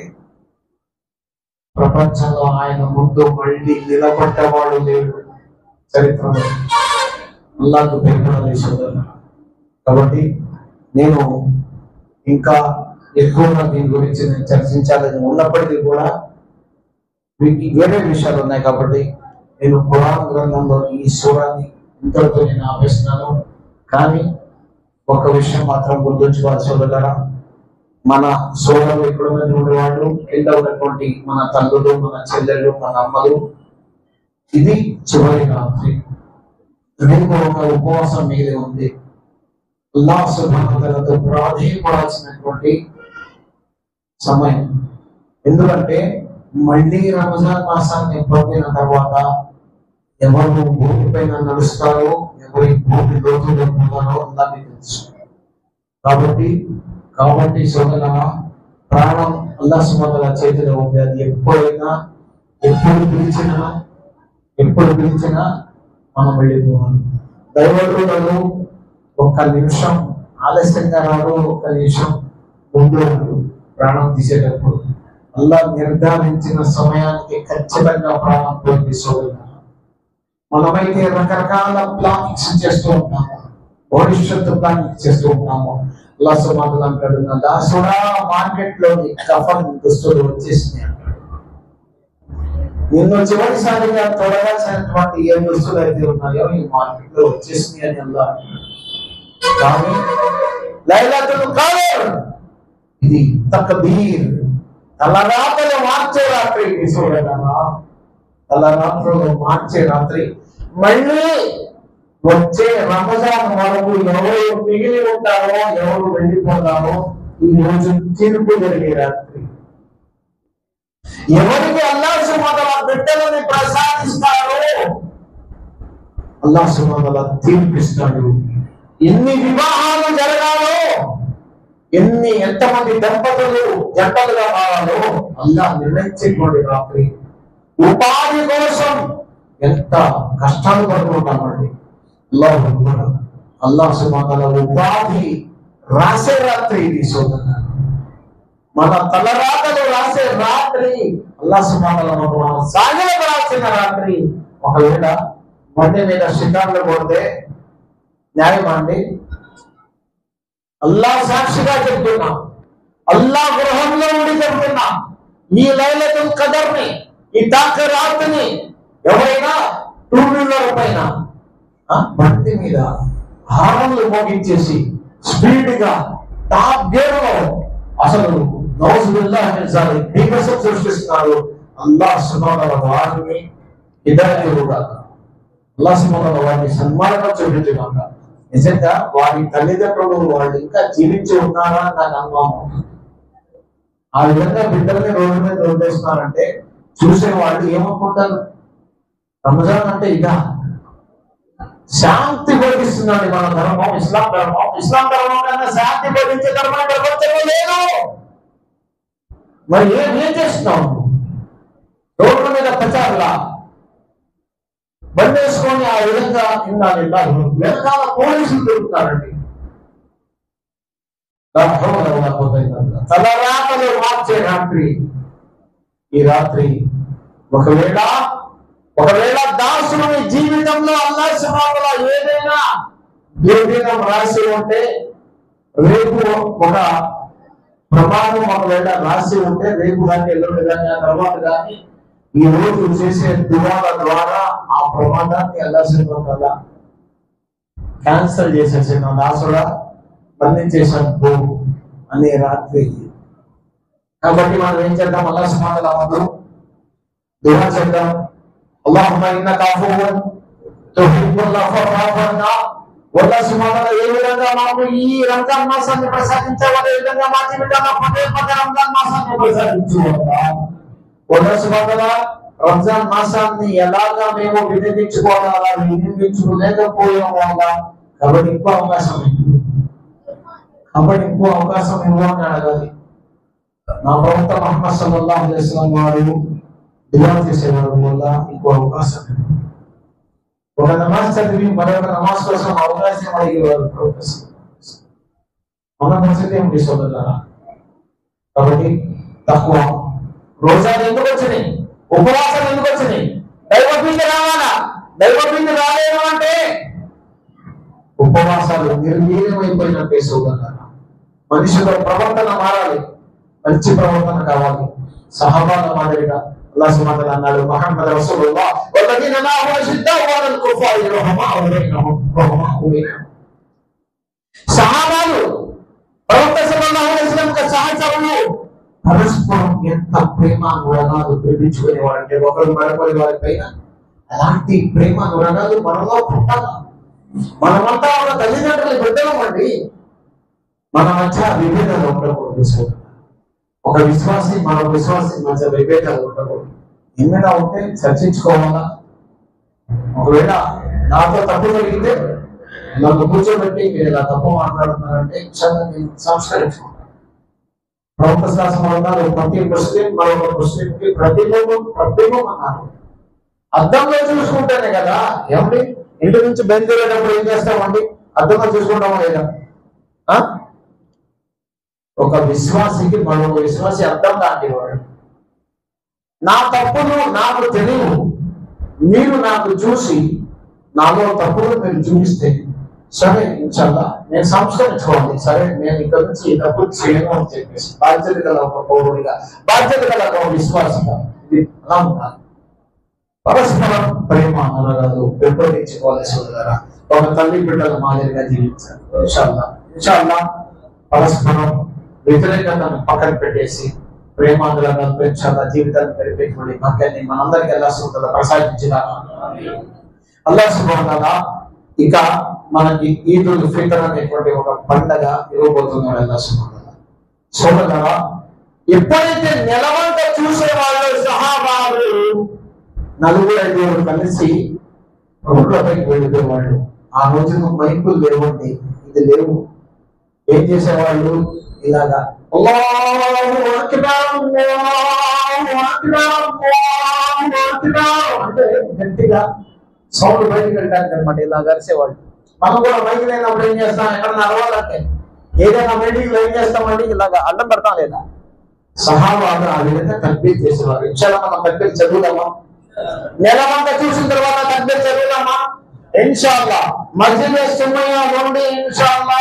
ప్రపంచంలో ఆయన ముందు మళ్ళీ నిలబడ్డవాడు లేడు చరిత్రలో. అల్లాహ్కు భయపడాలి సోదరులు. కాబట్టి నేను ఇంకా ఎక్కువగా దీని గురించి నేను చర్చించాలని ఉన్నప్పటికీ కూడా వేరే విషయాలు ఉన్నాయి. కాబట్టి నేను ఖురాన్ గ్రంథంలో ఈ సూరాన్ని ఇంతటితో నేను ఆపేస్తున్నాను. కానీ ఒక విషయం మాత్రం గుర్తుంచుకోవాలి సోదరులారా, మన సోదరులు ఇక్కడ ఉన్నటువంటి వాళ్ళు, కింద ఉన్నటువంటి మన తల్లులు, మన చెల్లెళ్ళు, మన అమ్మలు, ఇది చివరి రాత్రి. రేపు ఒక ఉపవాసం మీదే ఉంది. అల్లాహ్ సుబ్హానహు వ తఆలాతో ప్రార్థించాల్సినటువంటి సమయం. ఎందుకంటే మళ్ళీ రంజాన్ మాసాన్ని పొందిన తర్వాత ఎవరు భూమి పైన నడుస్తారో, ఎవరి భూమి లోతులో పోతారో అందరికీ తెలుసు. కాబట్టి సోదరులారా, ప్రాణం అల్లాహ్ సుబ్హానహు వ తఆలా చేతిలో ఉంది. అది ఎప్పుడు పిలిచినా మనం వెళ్ళిపోవాలి. దైవజనులు ఒక్క నిమిషం ఆలస్యంగా రాడు, ఒక్క నిమిషం ముందు ప్రాణం తీసేటప్పుడు అల్లాహ్ నిర్ధారించిన సమయానికి ఖచ్చితంగా ప్రాణం పోయింది సోదరులారా. మనమైతే రకరకాల ప్లానింగ్స్ చేస్తూ ఉంటాము, భవిష్యత్తు ప్లానింగ్ చేస్తూ ఉంటాము. అల్లాహ్ సుబ్హానహు వ తఆలా అంటాడు, నా దాసుడా మార్కెట్లోని కఫన్ దుస్తులు వచ్చేసినాయి అంటాడు. నిన్ను చివరిసారిగా తొడగాల్సినటువంటి ఏ దుస్తులు అయితే ఉన్నాయో ఈ మార్కెట్ లో వచ్చేసినాయి అని అల్లాహ్ అంటాడు. కానీ లైలతుల్ ఖద్ర్ ఇది తక్దీర్, తలరాతలు మార్చే రాత్రి. తలరాత్రులు మార్చే రాత్రి. మళ్ళీ వచ్చే రంజాన్ వరకు ఎవరు మిగిలి ఉంటారో, ఎవరు వెళ్ళిపోతారో, ఈ రోజు తీర్పు జరిగే రాత్రి. ఎవరికి అల్లాహ్ సుబ్హానహు వ తఆలా బిడ్డలని ప్రసాదిస్తారో అల్లాహ్ సుబ్హానహు వ తఆలా తీర్పిస్తాడు. ఎన్ని వివాహాలు జరగాలో, ఎంతమంది దంపతులు జంటలుగా మారాలో అల్లాహ్ నిర్ణయించేటువంటి రాత్రి. ఉపాధి కోసం ఎంత కష్టాలు పడుతుంటామండి. అల్లాహ్ సుబ్హానహు వ తఆలా ఉపాధి రాసే రాత్రి ఇది సోదరులారా. మన తలరాతలు రాసే రాత్రి, అల్లాహ్ సుబ్హానహు వ తఆలా సాగిలపడాల్సిన రాత్రి. ఒకవేళ బండి మీద షికార్లు కొడితే న్యాయమా అండి? అల్లాహ్ సాక్షిగా చెప్తున్నా, అల్లా గృహంలో ఉండి చెబుతున్నా, ఈ లైలతుల్ ఖదర్ని, ఈ రాత్రిని ఎవరైనా టూ వీలర్ పైన బండి మీద హారన్లు మోగించేసి స్పీడ్ గా టాప్ గేర్ లో అసలు దీపసం సృష్టిస్తున్నారు. అల్లాహ్ సుబ్హానహు వ వారిని హిదాయత్ ఇవ్వగాక, అల్లాహ్ సుబ్హానహు వ వారిని సన్మార్గం చూపించుగాక. నిజంగా వారి తల్లిదండ్రులు వాళ్ళు ఇంకా జీవించి ఉన్నారా అని నాకు అనుమానం. ఆ విధంగా బిడ్డల్ని రోడ్డు మీద వదిలేస్తున్నారంటే చూసే వాళ్ళు ఏమనుకుంటారు? రంజాన్ అంటే ఇదా? శాంతి బోధిస్తుందండి మన ధర్మం, ఇస్లాం ధర్మం. ఇస్లాం ధర్మం కన్నా శాంతి బోధించే ధర్మం ప్రపంచంలో లేదు. మరి ఏం చేస్తున్నాం? రోడ్ల మీద ప్రచారంలా బండేసుకొని ఆ విధంగా వెనకాల పోలీసులు దొరుకుతారండి. తలరాతలు మార్చే రాత్రి ఈ రాత్రి. ఒకవేళ దాసుని జీవితంలో అల్లాహ్ సుబ్హానహు వ తఆలా ఏదైనా రాసి ఉంటే, రేపు ఒక ప్రమాదం ఒకవేళ రాసి ఉంటే, రేపు కానీ ఎల్లుండి కానీ ఆ తర్వాత కానీ ఈ రోజు చేసే దువాల ద్వారా ఆ ప్రమాదాన్ని అల్లాహ్ సుబ్హానహు వ తఆలా క్యాన్సల్ చేసేసి, నా దాసుడా బంధించేసాను అనే రాత్రి. కాబట్టి మనం ఏం చేద్దాం? అల్లాహ్ సుబ్హానహు వ తఆలా దువా చేద్దాం. అల్లాహుమ్మా ఇన్నకా అఫువ్వున్ తుహిబ్బుల్ అఫ్వ ఫఅఫు అన్నా. అల్లాహ్ సుబ్హానహు వ తఆలా ఏ విధంగా మాకు ఈ రంజాన్ మాసాన్ని ప్రసాదించావో అదే విధంగా మా జీవితాల్లో పదే పదే రంజాన్ మాసాన్ని ప్రసాదించు అల్లాహ్. అల్లాహ్ సుబ్హానహు వ తఆలా రంజాన్ మాసాన్ని ఎలాగా మేము వినియోగించుకోవాలా, అలా వినియోగించుకోలేకపోయాము అల్లాహ్. కాబట్టి ఇంకో అవకాశం ఇవ్వని అడగాలి. నా ప్రవక్త ముహమ్మద్ సల్లల్లాహు అలైహి వసల్లం వారు దువా చేసేవారు వల్ల ఇంకో అవకాశం. ఒక నమాజ్ చదివి మరొక నమాజ్ కోసం అవకాశం అడిగేవారు మన పరిస్థితి ఏమిటి సోదరులారా? కాబట్టి తక్కువ రోజాలు ఎందుకు వచ్చినాయి? ఉపవాసాలు ఎందుకు వచ్చినాయి? దైవపిండి రావాలా? దైవపిండి రాలేదు అంటే ఉపవాసాలు నిర్వీర్యమైపోయినట్టే సోదరులారా. మనుషుల ప్రవర్తన మారాలి, మంచి ప్రవర్తన కావాలి. సహాబాల మాదిరిగా అల్లాహ్ సుబ్హానహు వ తఆలా అన్నాడు, ముహమ్మద్ రసూలుల్లాహ్ వల్లదీన మాఅహు అషిద్దాఉ అలల్ కుఫారి రహమాఉ బైనహుం. సహాబాలు ప్రవక్త సల్లల్లాహు అలైహి వసల్లం యొక్క సహచరులు పరస్పరం ఎంత ప్రేమ అనురాగాలు ప్రేమించుకునేవారంటే ఒకరు మరొకరి వారి పైన. అలాంటి ప్రేమ అనురాగాలు మనలో పుట్టాలి. మనమంతా ఒక తల్లిదండ్రుల బిడ్డలం అండి. మన మధ్య విభేదాలు ఉండకూడదు. ఒక విశ్వాసి మరో విశ్వాసి మధ్య విభేదాలు ఉండకూడదు. ఏమైనా ఉంటే చర్చించుకోవాలా. ఒకవేళ నాతో తప్పు జరిగితే నన్ను కూర్చోబెట్టి మీరు ఇలా తప్పు మాట్లాడుతున్నారంటే నేను సంస్కరించుకుంటాను. ప్రవక్త శాసనం అన్నారు, ప్రతి ముస్లిం మరొక ముస్లింకి ప్రతిబింబం అన్నారు. అద్దంలో చూసుకుంటేనే కదా. ఏమండి ఇంటి నుంచి బయలుదేరేటప్పుడు ఏం చేస్తామండి? అద్దంలో చూసుకుంటామా లేదా? ఒక విశ్వాసికి మరొక విశ్వాసి అర్థం లాంటివాడు. నా తప్పులు నాకు తెలియవు, మీరు నాకు చూసి నాలో తప్పులు మీరు చూపిస్తే సరే ఇన్షాల్లా నేను సంస్కరించుకోవాలి. సరే నేను ఇక్కడ నుంచి ఈ తప్పులు చేయను అని చెప్పేసి బాధ్యత గల ఒక పౌరుడిగా, బాధ్యత గల ఒక విశ్వాసంగా అలా ఉండాలి. పరస్పరం ప్రేమ అనురాగాలు పెంపొందించుకోవాలి సోదరా. ఒక తల్లి బిడ్డల మాదిరిగా జీవించాలి. ఇన్షాల్లా పరస్పరం వ్యతిరేకతను పక్కన పెట్టేసి ప్రేమానురాగాలు పెంచాలా, జీవితాన్ని గడిపేటువంటి భాగ్యాన్ని మనందరికీ అల్లాహ్ సుబ్హానహు వ తఆలా ప్రసాదించినా. అల్లాహ్ సుబ్హానహు వ తఆలా ఇక మనకి ఈదుల్ ఫితర్ అనేటువంటి ఒక పండగ ఇవ్వబోతున్నాడు అల్లాహ్ సుబ్హానహు వ తఆలా. సోదరులారా, ఎప్పుడైతే నెలవంక చూసేవాళ్ళు సహాబాలు నలుగురు ఐదుగురు కలిసి రోడ్లపైకి వెళ్ళిపోయేవాళ్ళు. ఆ రోజున మైకులు లేవండి, ఇది లేవు. ఏం చేసేవాళ్ళు? ఇలాగా అల్లాహు అక్బర్ అల్లాహు అక్బర్ అల్లాహు అక్బర్ అంటే గట్టిగా సౌండ్ బయటకు వెళ్ళడానికి అనమాట. ఇలా కలిసేవాళ్ళు. మనం కూడా మైకి లేనప్పుడు ఏం చేస్తాం? ఎక్కడన్నా అరవాలంటే ఏదైనా మీటింగ్ ఏం చేస్తామండి? ఇలాగా అడ్డం పెడతాం లేదా? సహాబాలు ఆ విధంగా తక్బీర్ చేసేవారు. ఇన్షాల్లా మనం తక్బీర్ చదువుదామా? నెలవంక చూసిన తర్వాత తక్బీర్ చదువుదామా? ఇన్షాల్లా మస్జిద్ సుమయ్య నుండి ఇన్షాల్లా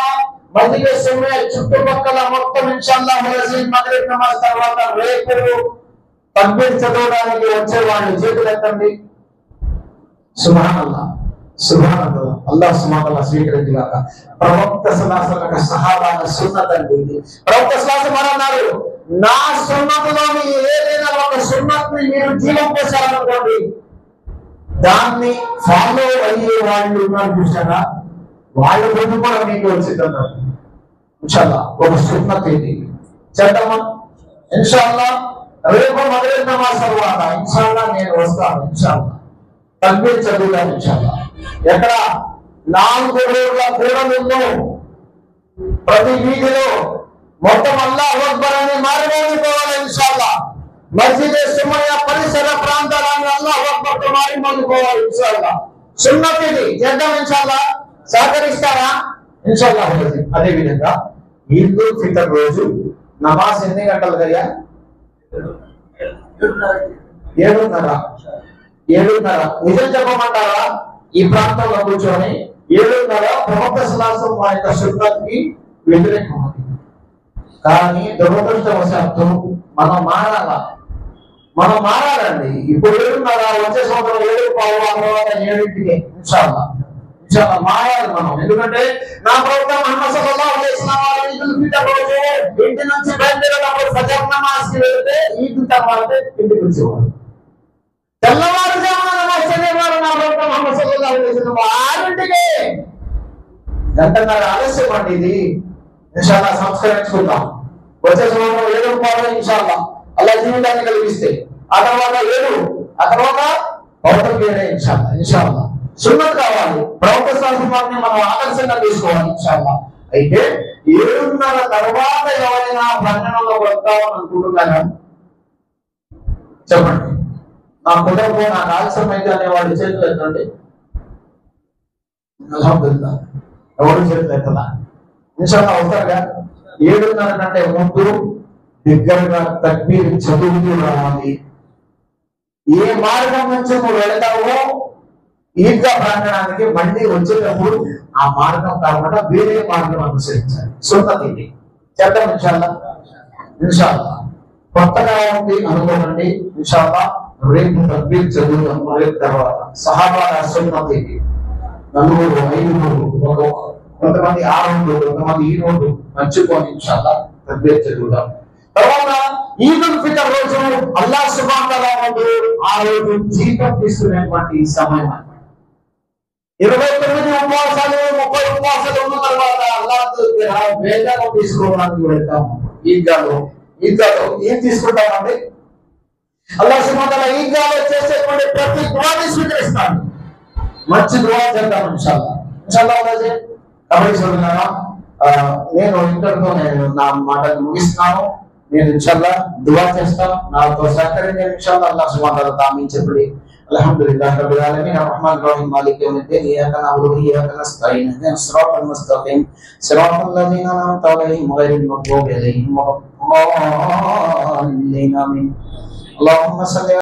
మస్జిద్ సుమయ చుట్టుపక్కల మొత్తం ఇన్షాల్లాహ్ మగ్రిబ్ నమాజ్ తర్వాత రేపు తక్బీర్ చదవడానికి వచ్చేవాళ్ళు చేతులు ఎత్తండి. సుబ్హానల్లాహ్ సుబ్హానల్లాహ్. అల్లాహ్ సుబ్హానల్లాహ్ స్వీకరించుగాక. ప్రవక్త సల్లల్లాహు అలైహి వసల్లం సహాబాల సున్నత్ అండి ఇది. ప్రవక్త సల్లల్లాహు అలైహి అన్నారు, నా సున్నతులోని ఏదైనా ఒక సున్నత్ని మీరు జీవం పోసారనుకోండి, దాన్ని ఫాలో అయ్యే వాళ్ళు ఉన్నారు చూసారా, వాళ్ళ గురించి కూడా మీకు వచ్చిందన్నారు. ఇన్షాల్లాహ్ ఒక సున్నత్ ఇది చేద్దామా? ఇన్షాల్లాహ్ రేపు మగ్రిబ్ నమాజ్ తర్వాత ఇన్షాల్లాహ్ నేను వస్తాను. ఇన్షాల్లాహ్ తక్బీర్ చదువుతాను. ఇన్షాల్లాహ్ ఎక్కడ 4 రోడ్ల కూడలిలో ప్రతి వీధిలో మొత్తం అల్లాహు అక్బర్ అని మారిపోవాలి. ఇన్షాల్లాహ్ మస్జిద్ సుమయ పరిసర ప్రాంతాలను అల్లాహు అక్బర్ తో మారిపోవాలి. ఇన్షాల్లాహ్ సున్నత్ ఇది చేద్దాం. ఇన్షాల్లాహ్ సహకరిస్తారా? ఇన్షాల్లాహ్. అదే విధంగా ఈద్ ఉల్ ఫితర్ రోజు నమాజ్ ఎన్ని గంటలకు అయ్యా? 7:30. నిజం చెప్పమంటారా? ఈ ప్రాంతంలో కూర్చొని 7:30 ప్రవక్త సల్లల్లాహు అలైహి యొక్క సున్నత్కి వ్యతిరేకమైంది. కానీ దురదృష్టవశాత్తు మనం మారాలండి. ఇప్పుడు 7:30, వచ్చే సంవత్సరం 7:15, 7ంటికి ఇన్షాల్లాహ్ మారాలి మనం. ఎందుకంటే నా ప్రవక్త ముహమ్మద్ సల్లల్లాహు అలైహి వసల్లం ఈద్ ఉల్ ఫితర్ రోజు ఇంటి నుంచి బయలుదేరేటప్పుడు ఫజర్ నమాజ్ కి వెళ్తే ఈద్ తర్వాత ఇంటికి వచ్చేవాడు. తెల్లవారుజామున నమాజ్ చదివేవాడు నా ప్రవక్త ముహమ్మద్ సల్లల్లాహు అలైహి వసల్లం 6ంటికి. గంటన్నర ఆలస్యం అండి ఇది. ఇన్షాల్లాహ్ సంస్కరించుకుందాం. వచ్చే సంవత్సరం 7:15 ఇన్షాల్లాహ్ అల్లాహ్ జీవితాన్ని కలిగిస్తే ఆ తర్వాత 7, ఆ తర్వాత భౌతికమైన ఇన్షాల్లాహ్ సున్నత్ కావాలి. ప్రవక్త సల్లల్లాహు మనం ఆదర్శంగా తీసుకోవాలి. ఇన్షాల్లాహ్ అయితే 7:30 తర్వాత ఎవరైనా బంధనంలో వస్తామని అనుకుంటున్నారా? చెప్పండి. నా కుటుంబం నాకు ఆలస్యం అయితే అనేవాడు చేతులు ఎత్తండి. అల్హమ్దులిల్లాహ్. ఎవరు చేతులు ఎత్తలా? ఇన్షాల్లాహ్ వస్తారుగా. 7:30 కంటే ముందు దగ్గరగా తక్బీర్ చదువుతూ రావాలి. ఏ మార్గం నుంచి నువ్వు వెళతావో ఈద్గా ప్రాంగణానికి మళ్ళీ వచ్చేటప్పుడు ఆ మార్గం కాకుండా వేరే మార్గం అనుసరించాలి. సున్నత్ ఇది చేద్దాం. ఇన్షాల్లాహ్ కొత్తగా ఉంది అనుకోనండి. ఇన్షాల్లాహ్ రేపు తక్బీర్ చదువుతాం. రేపు తర్వాత సహాబాల సున్నత్ ఇది. 4, 5, కొంతమంది 6, కొంతమంది 7 మర్చిపోని ఇన్షాల్లాహ్ తక్బీర్ చదువుతాం. తర్వాత ఈద్ ఉల్ ఫితర్ రోజు అల్లాహ్ సుబ్హానహు వ తఆలా ఆ రోజు జీతం తీసుకునేటువంటి సమయం. 29 ఉపవాసాలు 30 ఉపవాసాలు ఉన్న తర్వాత అల్లాహ్ దగ్గర వేదన తీసుకోవడానికి వెళ్తాం. ఈద్గాలో ఏం తీసుకుంటామండి? అల్లాహ్ సుబ్హానహు వ తఆలా ఈద్గాలో చేసేటువంటి ప్రతి దుఆని స్వీకరిస్తాడు. మంచి దుఆ చేద్దాం ఇన్షాల్లాహ్. కాబట్టి చూడండి, నేను ఇంతటితో నా మాటలు ముగిస్తున్నాను. నేను ఇన్షాల్లాహ్ దుఆ చేస్తాను. నాతో సహకరించి ఇన్షాల్లాహ్ అల్లాహ్ సుబ్హానహు వ తఆలా ఆమీన్ చెప్పండి. అల్హమ్దులిల్లాహి రబ్బిల్ ఆలమీన్ అర్రహ్మానిర్ రహీం మాలికి యౌమిద్దీన్ ఇయ్యాక నఅబుదు వ ఇయ్యాక నస్తഈన్ ఇహ్దినస్ సిరాతల్ ముస్తఖీం సిరాతల్ లదీనా అన్అమ్త అలైహిం గైరిల్ మగ్దూబి అలైహిం వలద్దాలీన్ ఆమీన్. అల్లాహుమ్మా సల్లి